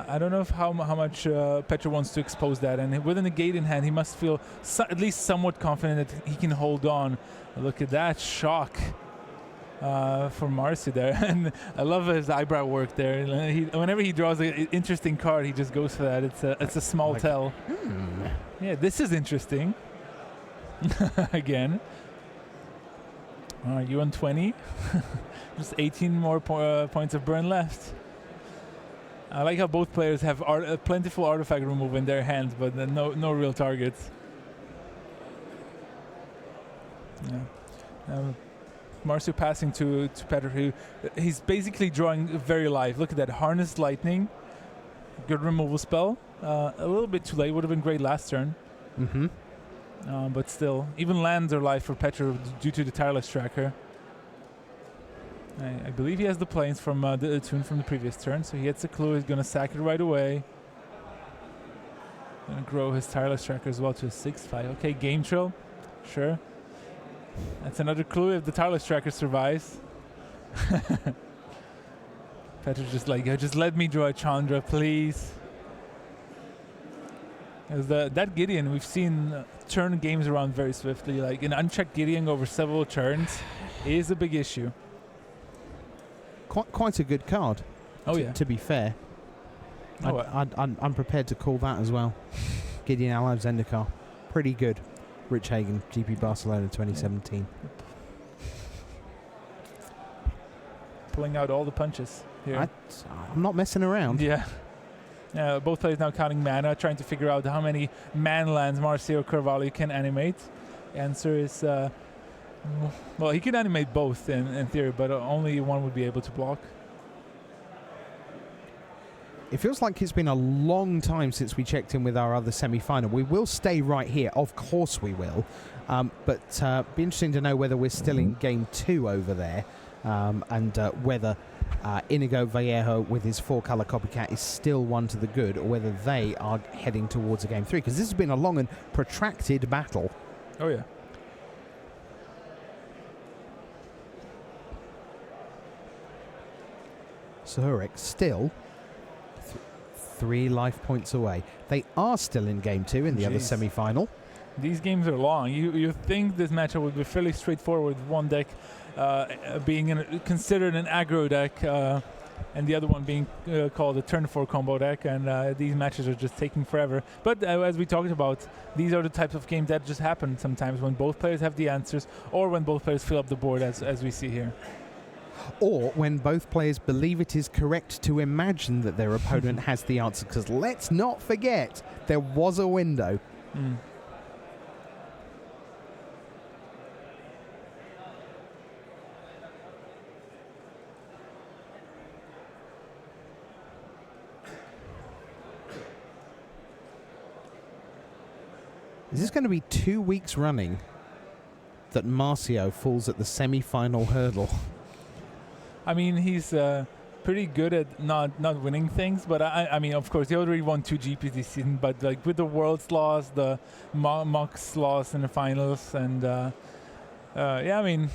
I don't know how much Petter wants to expose that, and with a Negate in hand, he must feel at least somewhat confident that he can hold on. Look at that shock. For Marcy there, and I love his eyebrow work there. Whenever he draws an interesting card, he just goes for that. It's a small tell. Yeah, this is interesting. Again, are you on 20? Just 18 more points of burn left. I like how both players have plentiful artifact removal in their hands, but no real targets. Yeah. Marcio passing to Petter, who he's basically drawing very live. Look at that, Harness Lightning, good removal spell. A little bit too late, would have been great last turn. Mm-hmm. But still, even lands are live for Petter due to the Tireless Tracker. I believe he has the planes from the tune from the previous turn, so he gets a clue. He's gonna sack it right away. Gonna grow his Tireless Tracker as well to a 6/5. Okay, Game Trail, sure. That's another clue if the Tireless Tracker survives. Petra's just like, just let me draw a Chandra, please. That Gideon, we've seen turn games around very swiftly. Like an unchecked Gideon over several turns is a big issue. Quite a good card. To be fair. I'm prepared to call that as well. Gideon Alexander, pretty good. Rich Hagen, GP Barcelona 2017. Pulling out all the punches here. I'm not messing around. Yeah. Both players now counting mana, trying to figure out how many man lands Marcio Carvalho can animate. Answer is, well, he can animate both in theory, but only one would be able to block. It feels like it's been a long time since we checked in with our other semi-final. We will stay right here. Of course we will. But be interesting to know whether we're still in Game 2 over there and whether Inigo Vallejo with his 4-colour copycat is still one to the good, or whether they are heading towards a Game 3. Because this has been a long and protracted battle. Oh, yeah. Suhurek still 3 life points away. They are still in Game 2 in the other semi-final. These games are long. You think this matchup would be fairly straightforward, with one deck being considered an aggro deck and the other one being called a turn 4 combo deck, and these matches are just taking forever. But as we talked about, these are the types of games that just happen sometimes when both players have the answers, or when both players fill up the board, as we see here. Or when both players believe it is correct to imagine that their opponent has the answer. Because let's not forget, there was a window. Is this going to be 2 weeks running that Marcio falls at the semi-final hurdle? I mean, he's pretty good at not winning things, but I mean, of course, he already won 2 GPs this season, but like with the Worlds loss, the Mox loss in the finals, and yeah, I mean,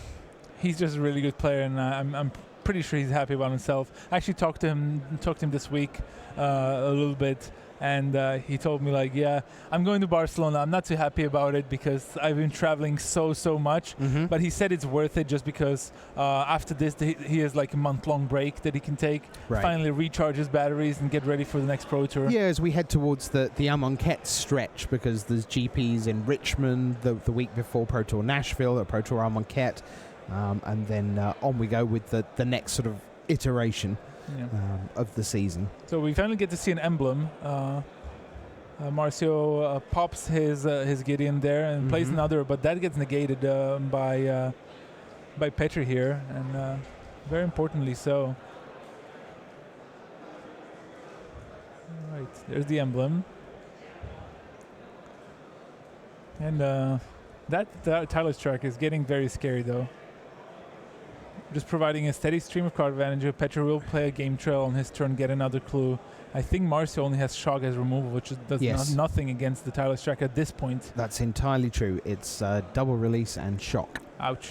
he's just a really good player, and I'm pretty sure he's happy about himself. I actually talked to him this week a little bit, and he told me, like, yeah, I'm going to Barcelona. I'm not too happy about it because I've been traveling so much. But he said it's worth it just because after this, he has like a month-long break that he can take, finally recharge his batteries and get ready for the next Pro Tour. Yeah, as we head towards the Amonkhet stretch, because there's GPs in Richmond the week before Pro Tour Nashville, or Pro Tour Amonkhet, and then on we go with the next sort of iteration. Of the season. So we finally get to see an emblem. Marcio pops his Gideon there and plays another, but that gets negated by Petr here, and very importantly so. All right, there's the emblem, and that Tyler's track is getting very scary though. Just providing a steady stream of card advantage. Petr will play a game trail on his turn, get another clue. I think Marcio only has shock as removal, which does nothing against the Tyler Strack at this point. That's entirely true. It's double release and shock. Ouch.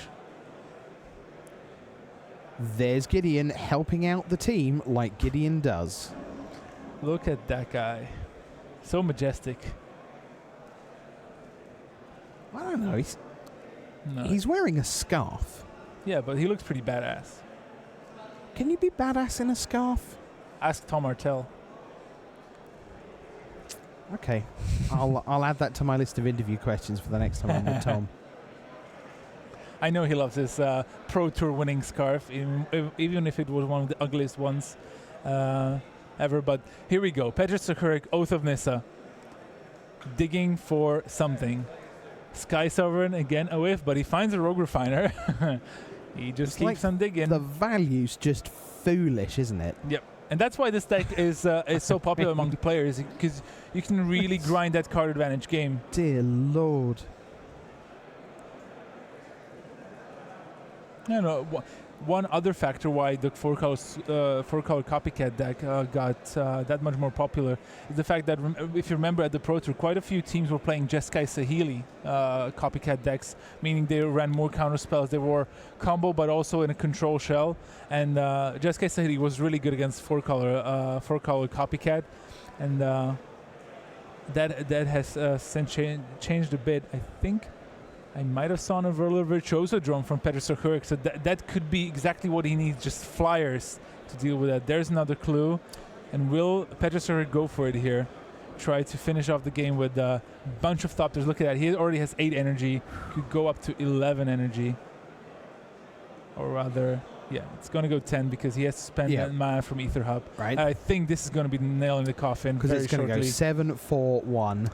There's Gideon helping out the team like Gideon does. Look at that guy. So majestic. I don't know. He's wearing a scarf. Yeah, but he looks pretty badass. Can you be badass in a scarf? Ask Tom Martell. Okay. I'll add that to my list of interview questions for the next time I'm with Tom. I know he loves his Pro Tour winning scarf, even if it was one of the ugliest ones ever. But here we go. Petr Suhurek, Oath of Nissa. Digging for something. Sky Sovereign, again a whiff, but he finds a Rogue Refiner. He just keeps on digging. The value's just foolish, isn't it? Yep. And that's why this deck is so popular among the players, because you can really grind that card advantage game. Dear Lord. I don't know. one other factor why the four-color copycat deck got that much more popular is the fact that if you remember at the Pro Tour, quite a few teams were playing Jeskai Sahili copycat decks, meaning they ran more counter spells. They were combo, but also in a control shell. And Jeskai Sahili was really good against four-color copycat, and that has since changed a bit. I think I might have saw a Verla Virtuoso drone from Petr Suchurek, so that could be exactly what he needs, just flyers to deal with that. There's another clue. And will Petr Suchurek go for it here? Try to finish off the game with a bunch of Thopters. Look at that. He already has 8 energy. Could go up to 11 energy. Or rather, yeah, it's going to go 10 because he has to spend that mana from Ether Hub. Right. I think this is going to be the nail in the coffin. Because it's going to go 7-4-1.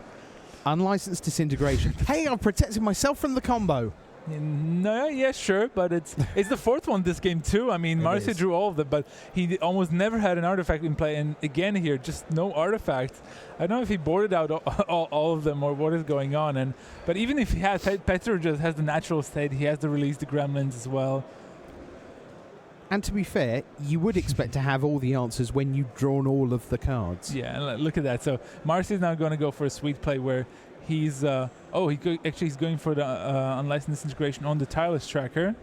Unlicensed Disintegration. Hey, I'm protecting myself from the combo. No, yeah, sure, but it's the fourth one this game too. I mean, Marcia drew all of them, but he almost never had an artifact in play, and again here, just no artifact. I don't know if he boarded out all of them or what is going on. But even if he has, Petr just has the natural state. He has to release the gremlins as well. And to be fair, you would expect to have all the answers when you've drawn all of the cards. Yeah, look at that. So Marcy is now going to go for a sweet play where he's he's going for the unlicensed integration on the tireless tracker.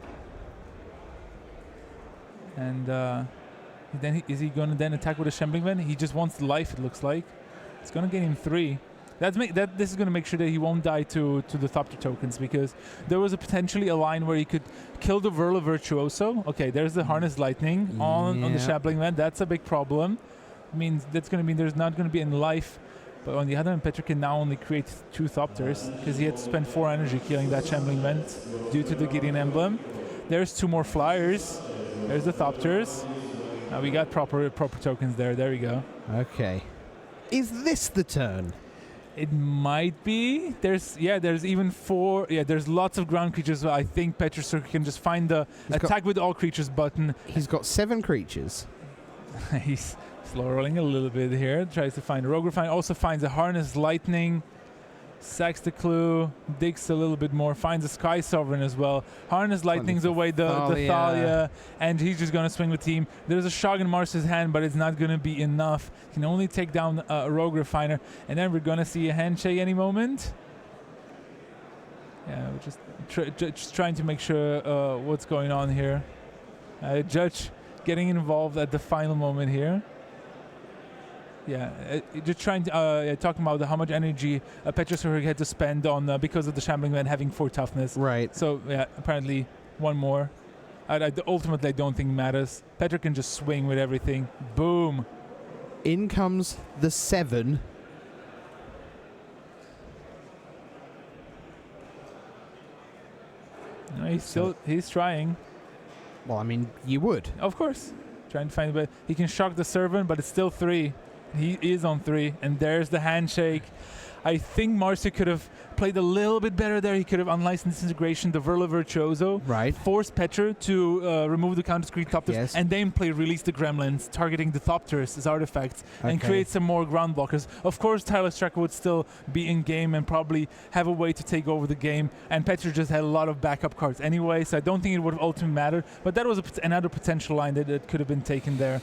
And then is he going to then attack with a Shambling Ven? He just wants the life, it looks like. It's going to gain him 3. This is going to make sure that he won't die to the Thopter tokens, because there was potentially a line where he could kill the Verla Virtuoso. Okay, there's the Harness Lightning on the Shambling Ven. That's a big problem. I mean, that's going to mean there's not going to be any life. But on the other hand, Petr can now only create 2 Thopters because he had to spend 4 energy killing that Shambling Ven due to the Gideon Emblem. There's 2 more Flyers. There's the Thopters. Now we got proper tokens there. There we go. Okay. Is this the turn? It might be. There's even 4. Yeah, there's lots of ground creatures. So I think Petr Suchurek can just find the attack with all creatures button. He's got 7 creatures. He's slow rolling a little bit here. Tries to find a Rogue Refine. Also finds a Harness Lightning. Sacks the clue. Digs a little bit more. Finds a Sky Sovereign as well. Harness Lightning's away the Thalia. And he's just going to swing with team. There's a Shog in Mars's hand, but it's not going to be enough. Can only take down a Rogue Refiner. And then we're going to see a handshake any moment. Yeah, we're just trying to make sure what's going on here. Judge getting involved at the final moment here. Yeah, just trying to talking about how much energy Petr Suchurek had to spend on because of the Shambling Ven having 4 toughness. Right. So yeah, apparently one more. Ultimately, I don't think matters. Petr can just swing with everything. Boom. In comes the 7. No, he's trying. Well, I mean, you would. Of course. Trying to find a bit. He can shock the Servant, but it's still 3. He is on 3, and there's the handshake. I think Marcy could have played a little bit better there. He could have unlicensed integration, the Verla Virtuoso, forced Petr to remove the counter-screen Thopters, and then play Release the Gremlins, targeting the Thopters as artifacts, and create some more ground blockers. Of course, Tireless Tracker would still be in game and probably have a way to take over the game, and Petr just had a lot of backup cards anyway, so I don't think it would have ultimately mattered, but that was another potential line that could have been taken there.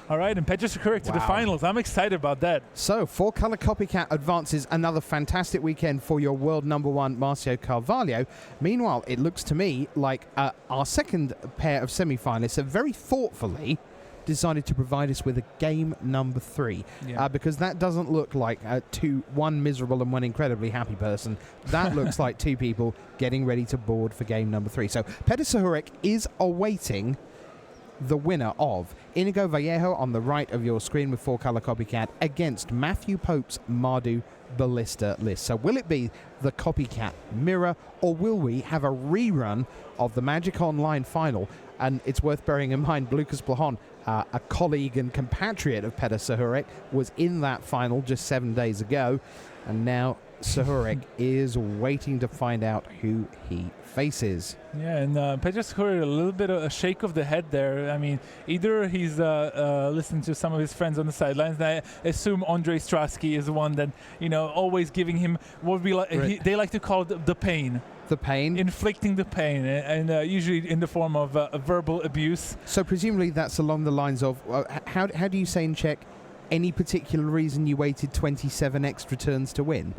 All right, and Petr Suchurek to the finals. I'm excited about that. So, 4-color Copycat advances. Another fantastic weekend for your world #1, Marcio Carvalho. Meanwhile, it looks to me like our second pair of semi-finalists have very thoughtfully decided to provide us with a game number 3. Because that doesn't look like one miserable and one incredibly happy person. That looks like 2 people getting ready to board for game number 3. So, Petr Suchurek is awaiting the winner of Inigo Vallejo on the right of your screen with 4-color Copycat against Matthew Pope's Mardu Ballista list. So will it be the Copycat mirror, or will we have a rerun of the Magic Online final? And it's worth bearing in mind, Lucas Plahon, a colleague and compatriot of Petr Suchurek, was in that final just 7 days ago. And now Sahurek is waiting to find out who he faces. Yeah, and Petr Sahurek, a little bit of a shake of the head there. I mean, either he's listening to some of his friends on the sidelines, and I assume Andrei Strasky is the one that, always giving him what we like. They like to call it the pain. The pain? Inflicting the pain, and usually in the form of verbal abuse. So presumably that's along the lines of, how do you say in Czech, any particular reason you waited 27 extra turns to win?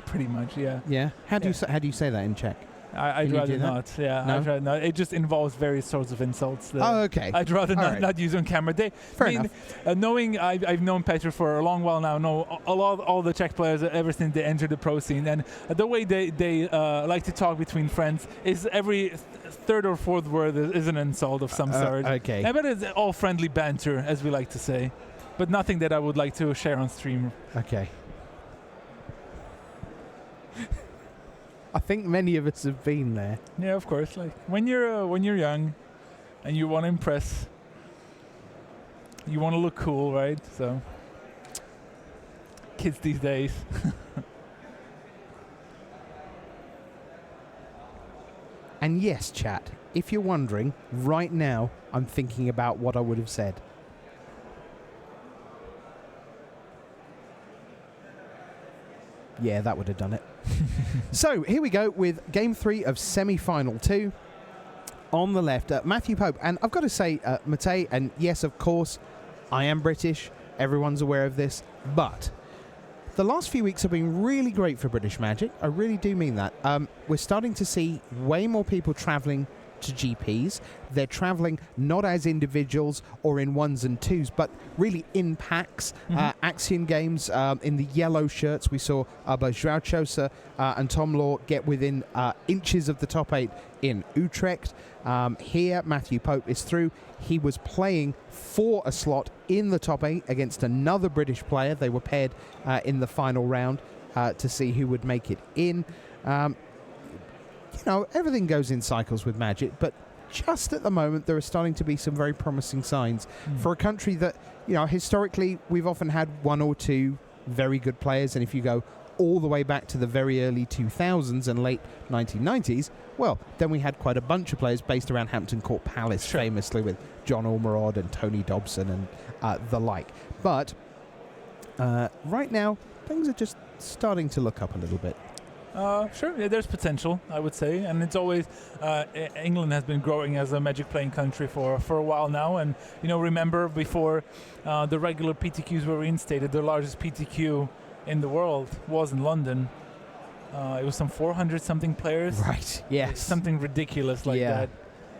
Pretty much, yeah. Yeah? How do you say that in Czech? I'd rather not. Yeah, no? I'd rather not. It just involves various sorts of insults. Okay. I'd rather not use on camera. Fair enough. Knowing I've known Petr for a long while now, know all the Czech players ever since they entered the pro scene, and the way they like to talk between friends is every third or fourth word is an insult of some sort. Okay. But it's all friendly banter, as we like to say, but nothing that I would like to share on stream. Okay. I think many of us have been there. Yeah, of course. Like when you're young, and you want to impress, you want to look cool, right? So, kids these days. And yes, chat, if you're wondering, right now I'm thinking about what I would have said. Yeah, that would have done it. So here we go with Game 3 of Semi-Final 2. On the left, Matthew Pope. And I've got to say, Matej, and yes, of course, I am British. Everyone's aware of this. But the last few weeks have been really great for British Magic. I really do mean that. We're starting to see way more people travelling to GPs. They're travelling not as individuals or in ones and twos, but really in packs. Axiom Games in the yellow shirts. We saw both João Chosa and Tom Law get within inches of the top 8 in Utrecht. Here, Matthew Pope is through. He was playing for a slot in the top 8 against another British player. They were paired in the final round to see who would make it in. Everything goes in cycles with Magic, but just at the moment there are starting to be some very promising signs for a country that, historically we've often had one or two very good players, and if you go all the way back to the very early 2000s and late 1990s, well, then we had quite a bunch of players based around Hampton Court Palace, famously with John Ormerod and Tony Dobson and the like. But right now, things are just starting to look up a little bit. Sure, yeah, there's potential, I would say, and it's always England has been growing as a Magic playing country for a while now, and remember before the regular PTQs were reinstated, the largest PTQ in the world was in London. It was some 400 something players. Right. Yes. Something ridiculous like that.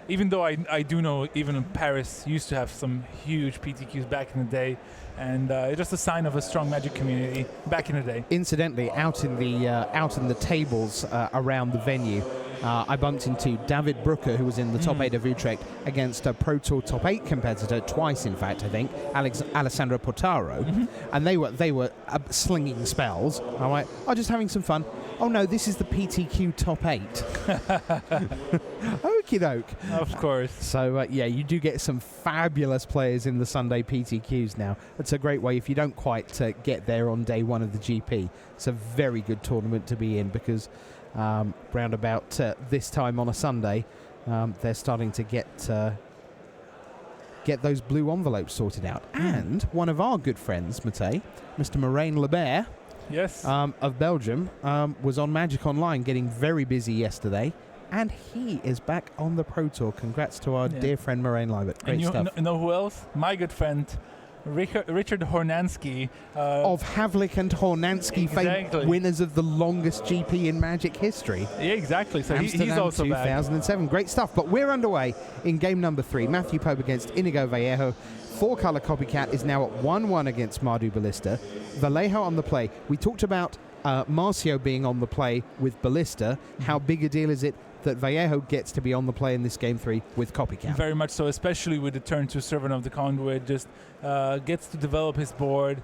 Even though I do know even in Paris used to have some huge PTQs back in the day, and it's just a sign of a strong Magic community back in the day. Incidentally, out in the tables around the venue, I bumped into David Brooker, who was in the top 8 of Utrecht, against a Pro Tour top 8 competitor twice, in fact, I think, Alessandro Portaro, and they were slinging spells. I'm like, just having some fun. Oh no, this is the PTQ top 8. Okie doke. Of course. So you do get some fabulous players in the Sunday PTQs now. It's a great way if you don't quite get there on day one of the GP. It's a very good tournament to be in because round about this time on a Sunday, they're starting to get those blue envelopes sorted out. And one of our good friends, Matej, Mr. Moraine Lebert, yes, of Belgium, was on Magic Online getting very busy yesterday, and he is back on the Pro Tour. Congrats to our dear friend Moraine Lebert. Great stuff. You know who else? My good friend Richard Hornansky. Of Havlik and Hornansky, exactly. Winners of the longest GP in Magic history. Yeah, exactly. So he's also 2007. back. Great stuff. But we're underway in game number 3. Matthew Pope against Inigo Vallejo. 4-color Copycat is now at 1-1 against Mardu Ballista. Vallejo on the play. We talked about Marcio being on the play with Ballista. How big a deal is it that Vallejo gets to be on the play in this game 3 with Copycat? Very much so, especially with the turn to Servant of the Conduit. Just gets to develop his board,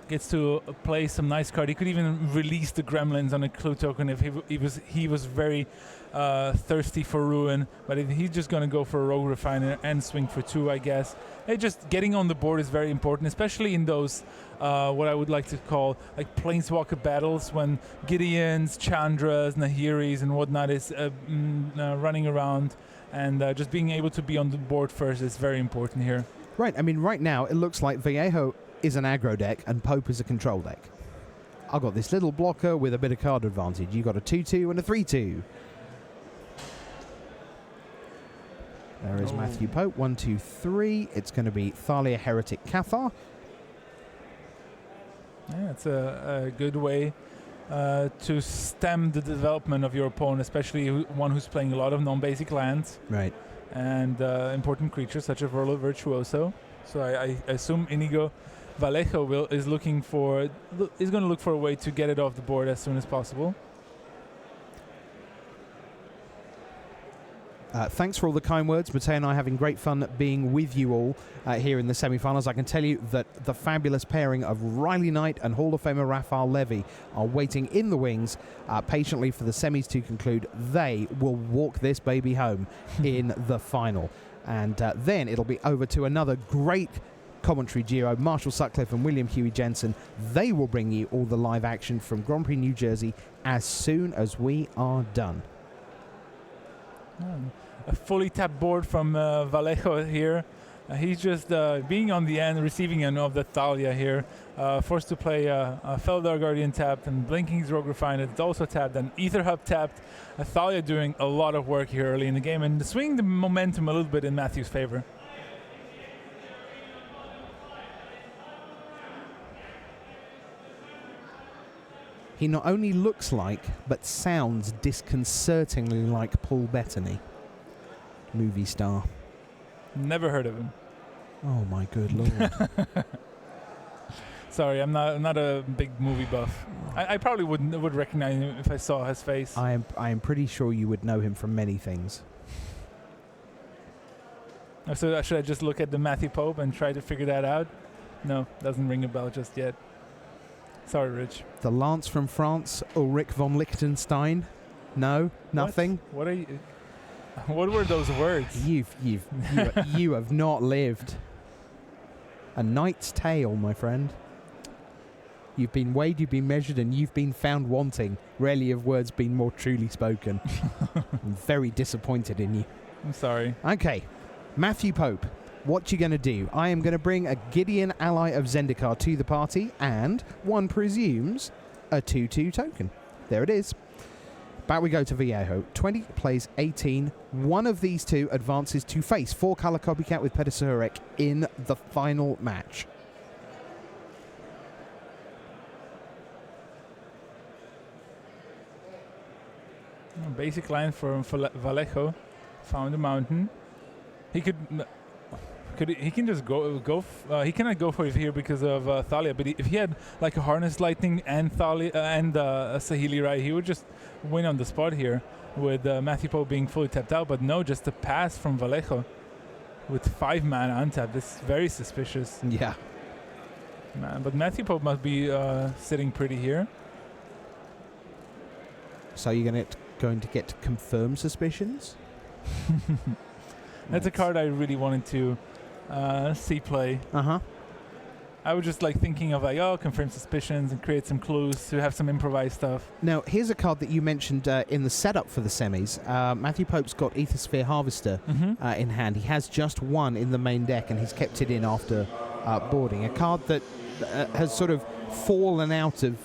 gets to play some nice card. He could even release the gremlins on a clue token if he was very thirsty for ruin, but he's just going to go for a rogue refiner and swing for 2, I guess. Just getting on the board is very important, especially in those what I would like to call like planeswalker battles, when Gideons, Chandras, Nahiris and whatnot is running around, and just being able to be on the board first is very important here. Right, I mean, right now it looks like Vallejo is an aggro deck and Pope is a control deck. I've got this little blocker with a bit of card advantage. You've got a 2-2 and a 3-2. There is Matthew Pope, 1, 2, 3. It's going to be Thalia Heretic Cathar. Yeah, it's a good way to stem the development of your opponent, especially one who's playing a lot of non-basic lands. Right. And important creatures such as Verlo Virtuoso. So I assume Inigo Vallejo is going to look for a way to get it off the board as soon as possible. Thanks for all the kind words. Mateo and I are having great fun being with you all here in the semi-finals. I can tell you that the fabulous pairing of Riley Knight and Hall of Famer Raphael Levy are waiting in the wings patiently for the semis to conclude. They will walk this baby home in the final. And then it'll be over to another great commentary duo, Marshall Sutcliffe and William Huey Jensen. They will bring you all the live action from Grand Prix New Jersey as soon as we are done. A fully tapped board from Vallejo here. He's just being on the end, receiving an of the Thalia here. Forced to play Feldar Guardian tapped, and Blinking's Rogue Refiner it's also tapped, and Ether Hub tapped. Thalia doing a lot of work here early in the game and swinging the momentum a little bit in Matthew's favor. He not only looks like, but sounds disconcertingly like Paul Bettany, movie star. Never heard of him. Oh my good lord. Sorry, I'm not a big movie buff. I probably would recognize him if I saw his face. I am pretty sure you would know him from many things. So should I just look at the Matthew Pope and try to figure that out? No, doesn't ring a bell just yet. Sorry, Rich. The Lance from France, Ulrich von Liechtenstein. No, nothing. What are you? What were those words? You have not lived. A Knight's Tale, my friend. You've been weighed, you've been measured, and you've been found wanting. Rarely have words been more truly spoken. I'm very disappointed in you. I'm sorry. Okay, Matthew Pope. What you going to do? I am going to bring a Gideon ally of Zendikar to the party, and one presumes a 2/2 token. There it is. Back we go to Vallejo. 20 plays 18. One of these two advances to face 4-color Copycat with Petasurek in the final match. Basic line for Vallejo. Found a mountain. He he can just go. He cannot go for it here because of Thalia. But if he had like a Harness Lightning and Thalia and Saheeli Rai, he would just win on the spot here with Matthew Pope being fully tapped out. But no, just a pass from Vallejo with 5 mana untapped. This is very suspicious. Yeah. Man, but Matthew Pope must be sitting pretty here. So you're going to get confirmed suspicions? That's a card I really wanted to see play. I was just like thinking of like, confirm suspicions and create some clues to have some improvised stuff. Now, here's a card that you mentioned in the setup for the semis. Matthew Pope's got Aethersphere Harvester in hand. He has just one in the main deck, and he's kept it in after boarding. A card that has sort of fallen out of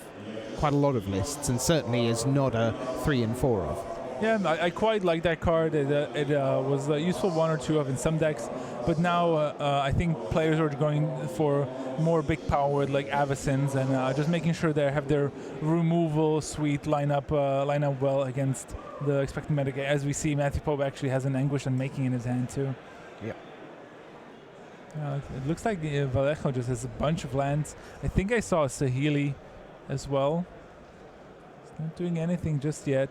quite a lot of lists, and certainly is not a 3 and 4 of. Yeah, I quite like that card. It was useful 1 or 2 of in some decks, but now I think players are going for more big power like Avacyn's and just making sure they have their removal suite line up well against the expected meta. As we see, Matthew Pope actually has an Anguish Unmaking in his hand too. Yep. It looks like Vallejo just has a bunch of lands. I think I saw Saheeli as well. It's not doing anything just yet.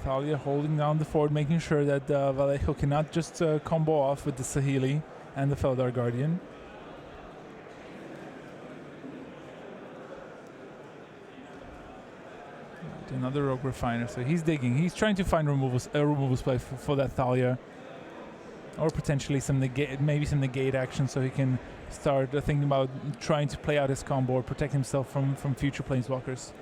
Thalia holding down the fort, making sure that Vallejo cannot just combo off with the Sahili and the Feldar Guardian. Another Rogue Refiner, so he's digging. He's trying to find removals play for that Thalia, or potentially some negate action, so he can start thinking about trying to play out his combo or protect himself from future planeswalkers.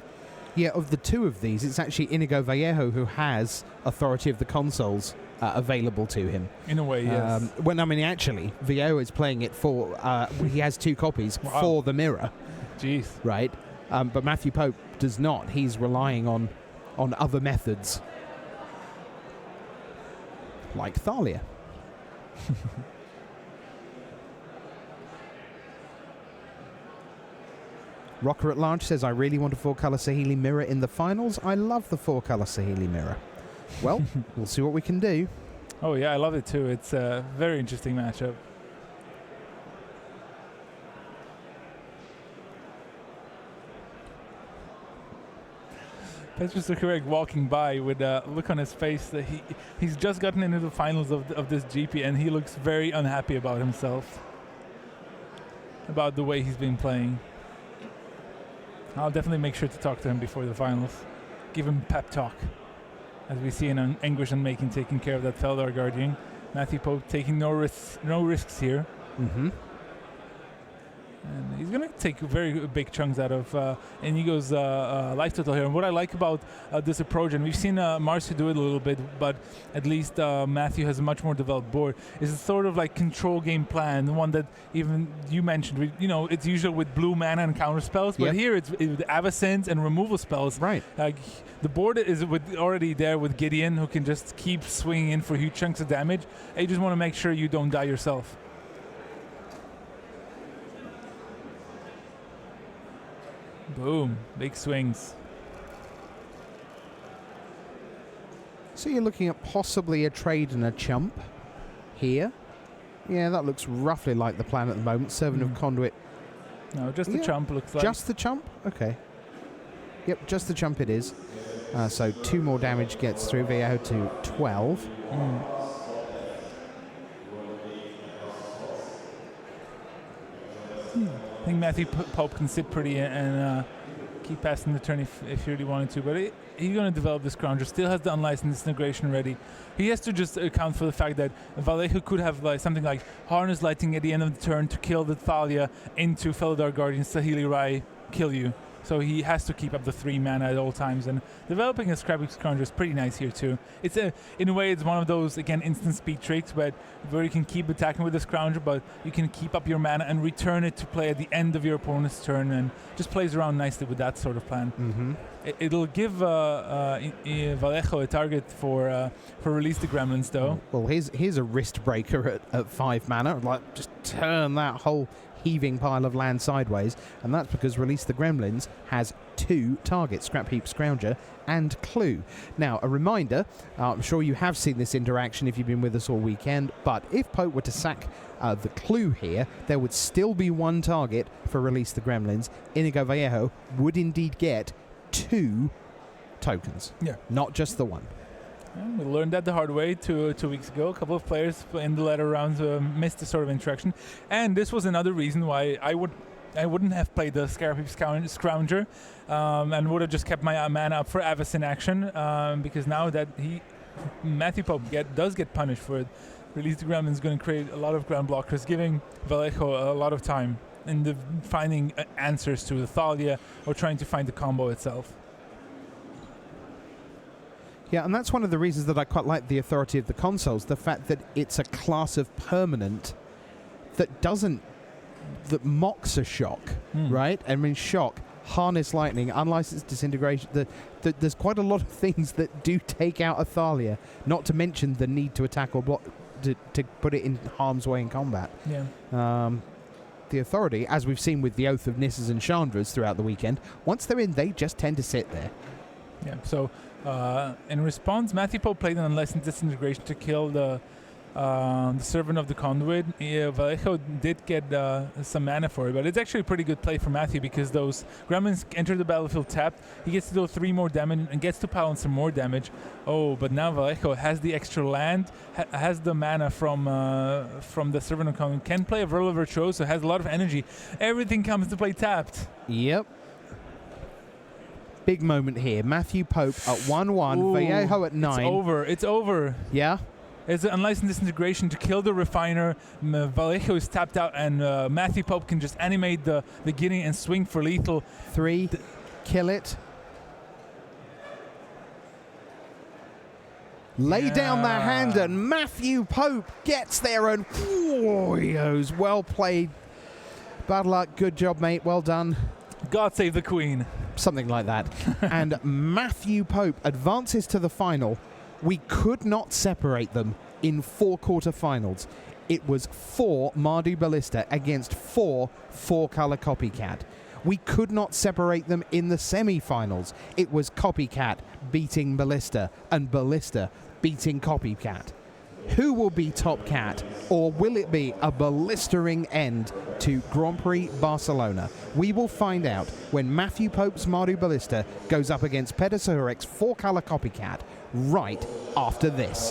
Yeah, of the two of these, it's actually Inigo Vallejo who has authority of the consoles available to him. In a way, yes. Actually, Vallejo is playing it for... he has 2 copies for the mirror. Jeez. Right? But Matthew Pope does not. He's relying on other methods. Like Thalia. Rocker at Large says, I really want a 4-color Sahili mirror in the finals. I love the 4-color Sahili mirror. Well, we'll see what we can do. Oh, yeah, I love it too. It's a very interesting matchup. That's just correct. Walking by with a look on his face that he's just gotten into the finals of this GP, and he looks very unhappy about himself, about the way he's been playing. I'll definitely make sure to talk to him before the finals, give him pep talk, as we see in Anguish and Making taking care of that Feldar Guardian. Matthew Pope taking no risks here. Mm-hmm. And he's going to take very big chunks out of Inigo's life total here. And what I like about this approach, and we've seen Marcio do it a little bit, but at least Matthew has a much more developed board, is a sort of like control game plan, the one that even you mentioned. It's usual with blue mana and counter spells, but here it's with Avacynth and removal spells. Right. The board is already there with Gideon, who can just keep swinging in for huge chunks of damage. And you just want to make sure you don't die yourself. Boom. Big swings. So you're looking at possibly a trade and a chump here. Yeah, that looks roughly like the plan at the moment. Servant of Conduit. No, just the chump looks like. Just the chump? Okay. Yep, just the chump it is. So 2 more damage gets through. Vallejo to 12. I think Matthew Pope can sit pretty and keep passing the turn if he really wanted to, but he's going to develop this Scrounger. Still has the unlicensed integration ready. He has to just account for the fact that Vallejo could have something like Harness Lighting at the end of the turn to kill the Thalia into Feldar Guardian, Sahili Rai, kill you. So he has to keep up the 3 mana at all times, and developing a Scrappy Scrounger is pretty nice here too. It's in a way, it's one of those, again, instant speed tricks, but where you can keep attacking with the Scrounger, but you can keep up your mana and return it to play at the end of your opponent's turn, and just plays around nicely with that sort of plan. Mm-hmm. It'll give Vallejo a target for Release the Gremlins, though. Well, here's a wrist breaker at 5 mana. Just turn that whole heaving pile of land sideways, and that's because Release the Gremlins has 2 targets, Scrap Heap Scrounger and Clue. Now, a reminder, I'm sure you have seen this interaction if you've been with us all weekend, but if Pope were to sack the Clue here, there would still be 1 target for Release the Gremlins. Inigo Vallejo would indeed get 2 tokens, not just the 1. We learned that the hard way 2 weeks ago. A couple of players in the latter rounds missed this sort of interaction, and this was another reason why I wouldn't have played the Scarab Scrounger and would have just kept my mana up for Avacyn action, because now that Matthew Pope does get punished for it, Release the Gremlin is going to create a lot of ground blockers, giving Vallejo a lot of time in finding answers to the Thalia or trying to find the combo itself. Yeah, and that's one of the reasons that I quite like the authority of the consoles, the fact that it's a class of permanent that mocks a shock, right? I mean, shock, Harness Lightning, Unlicensed Disintegration, there's quite a lot of things that do take out a Thalia, not to mention the need to attack or block, to put it in harm's way in combat. Yeah. The authority, as we've seen with the Oath of Nisses and Chandras throughout the weekend, once they're in, they just tend to sit there. Yeah, so in response, Matthew Pope played an Unlicensed Disintegration to kill the the Servant of the Conduit. Vallejo did get some mana for it, but it's actually a pretty good play for Matthew because those gremlins enter the battlefield tapped. He gets to do 3 more damage and gets to pile on some more damage. Oh, but now Vallejo has the extra land, has the mana from the Servant of the Conduit, can play a Verla Virtuoso, has a lot of energy. Everything comes to play tapped. Yep. Big moment here. Matthew Pope at 1-1, Vallejo at 9. It's over. It's over. Yeah? It's an unlicensed disintegration to kill the refiner. Vallejo is tapped out, and Matthew Pope can just animate the beginning and swing for lethal. 3, kill it. Lay down the hand, and Matthew Pope gets there, and Warriors, well played. Bad luck, good job, mate, well done. God save the Queen. Something like that. And Matthew Pope advances to the final. We could not separate them in 4 quarterfinals. It was 4 Mardu Ballista against 4 4-color Copycat. We could not separate them in the semifinals. It was Copycat beating Ballista and Ballista beating Copycat. Who will be top cat, or will it be a blistering end to Grand Prix Barcelona? We will find out when Matthew Pope's Mardu Ballista goes up against Peter Sahurek's 4-color Copycat right after this.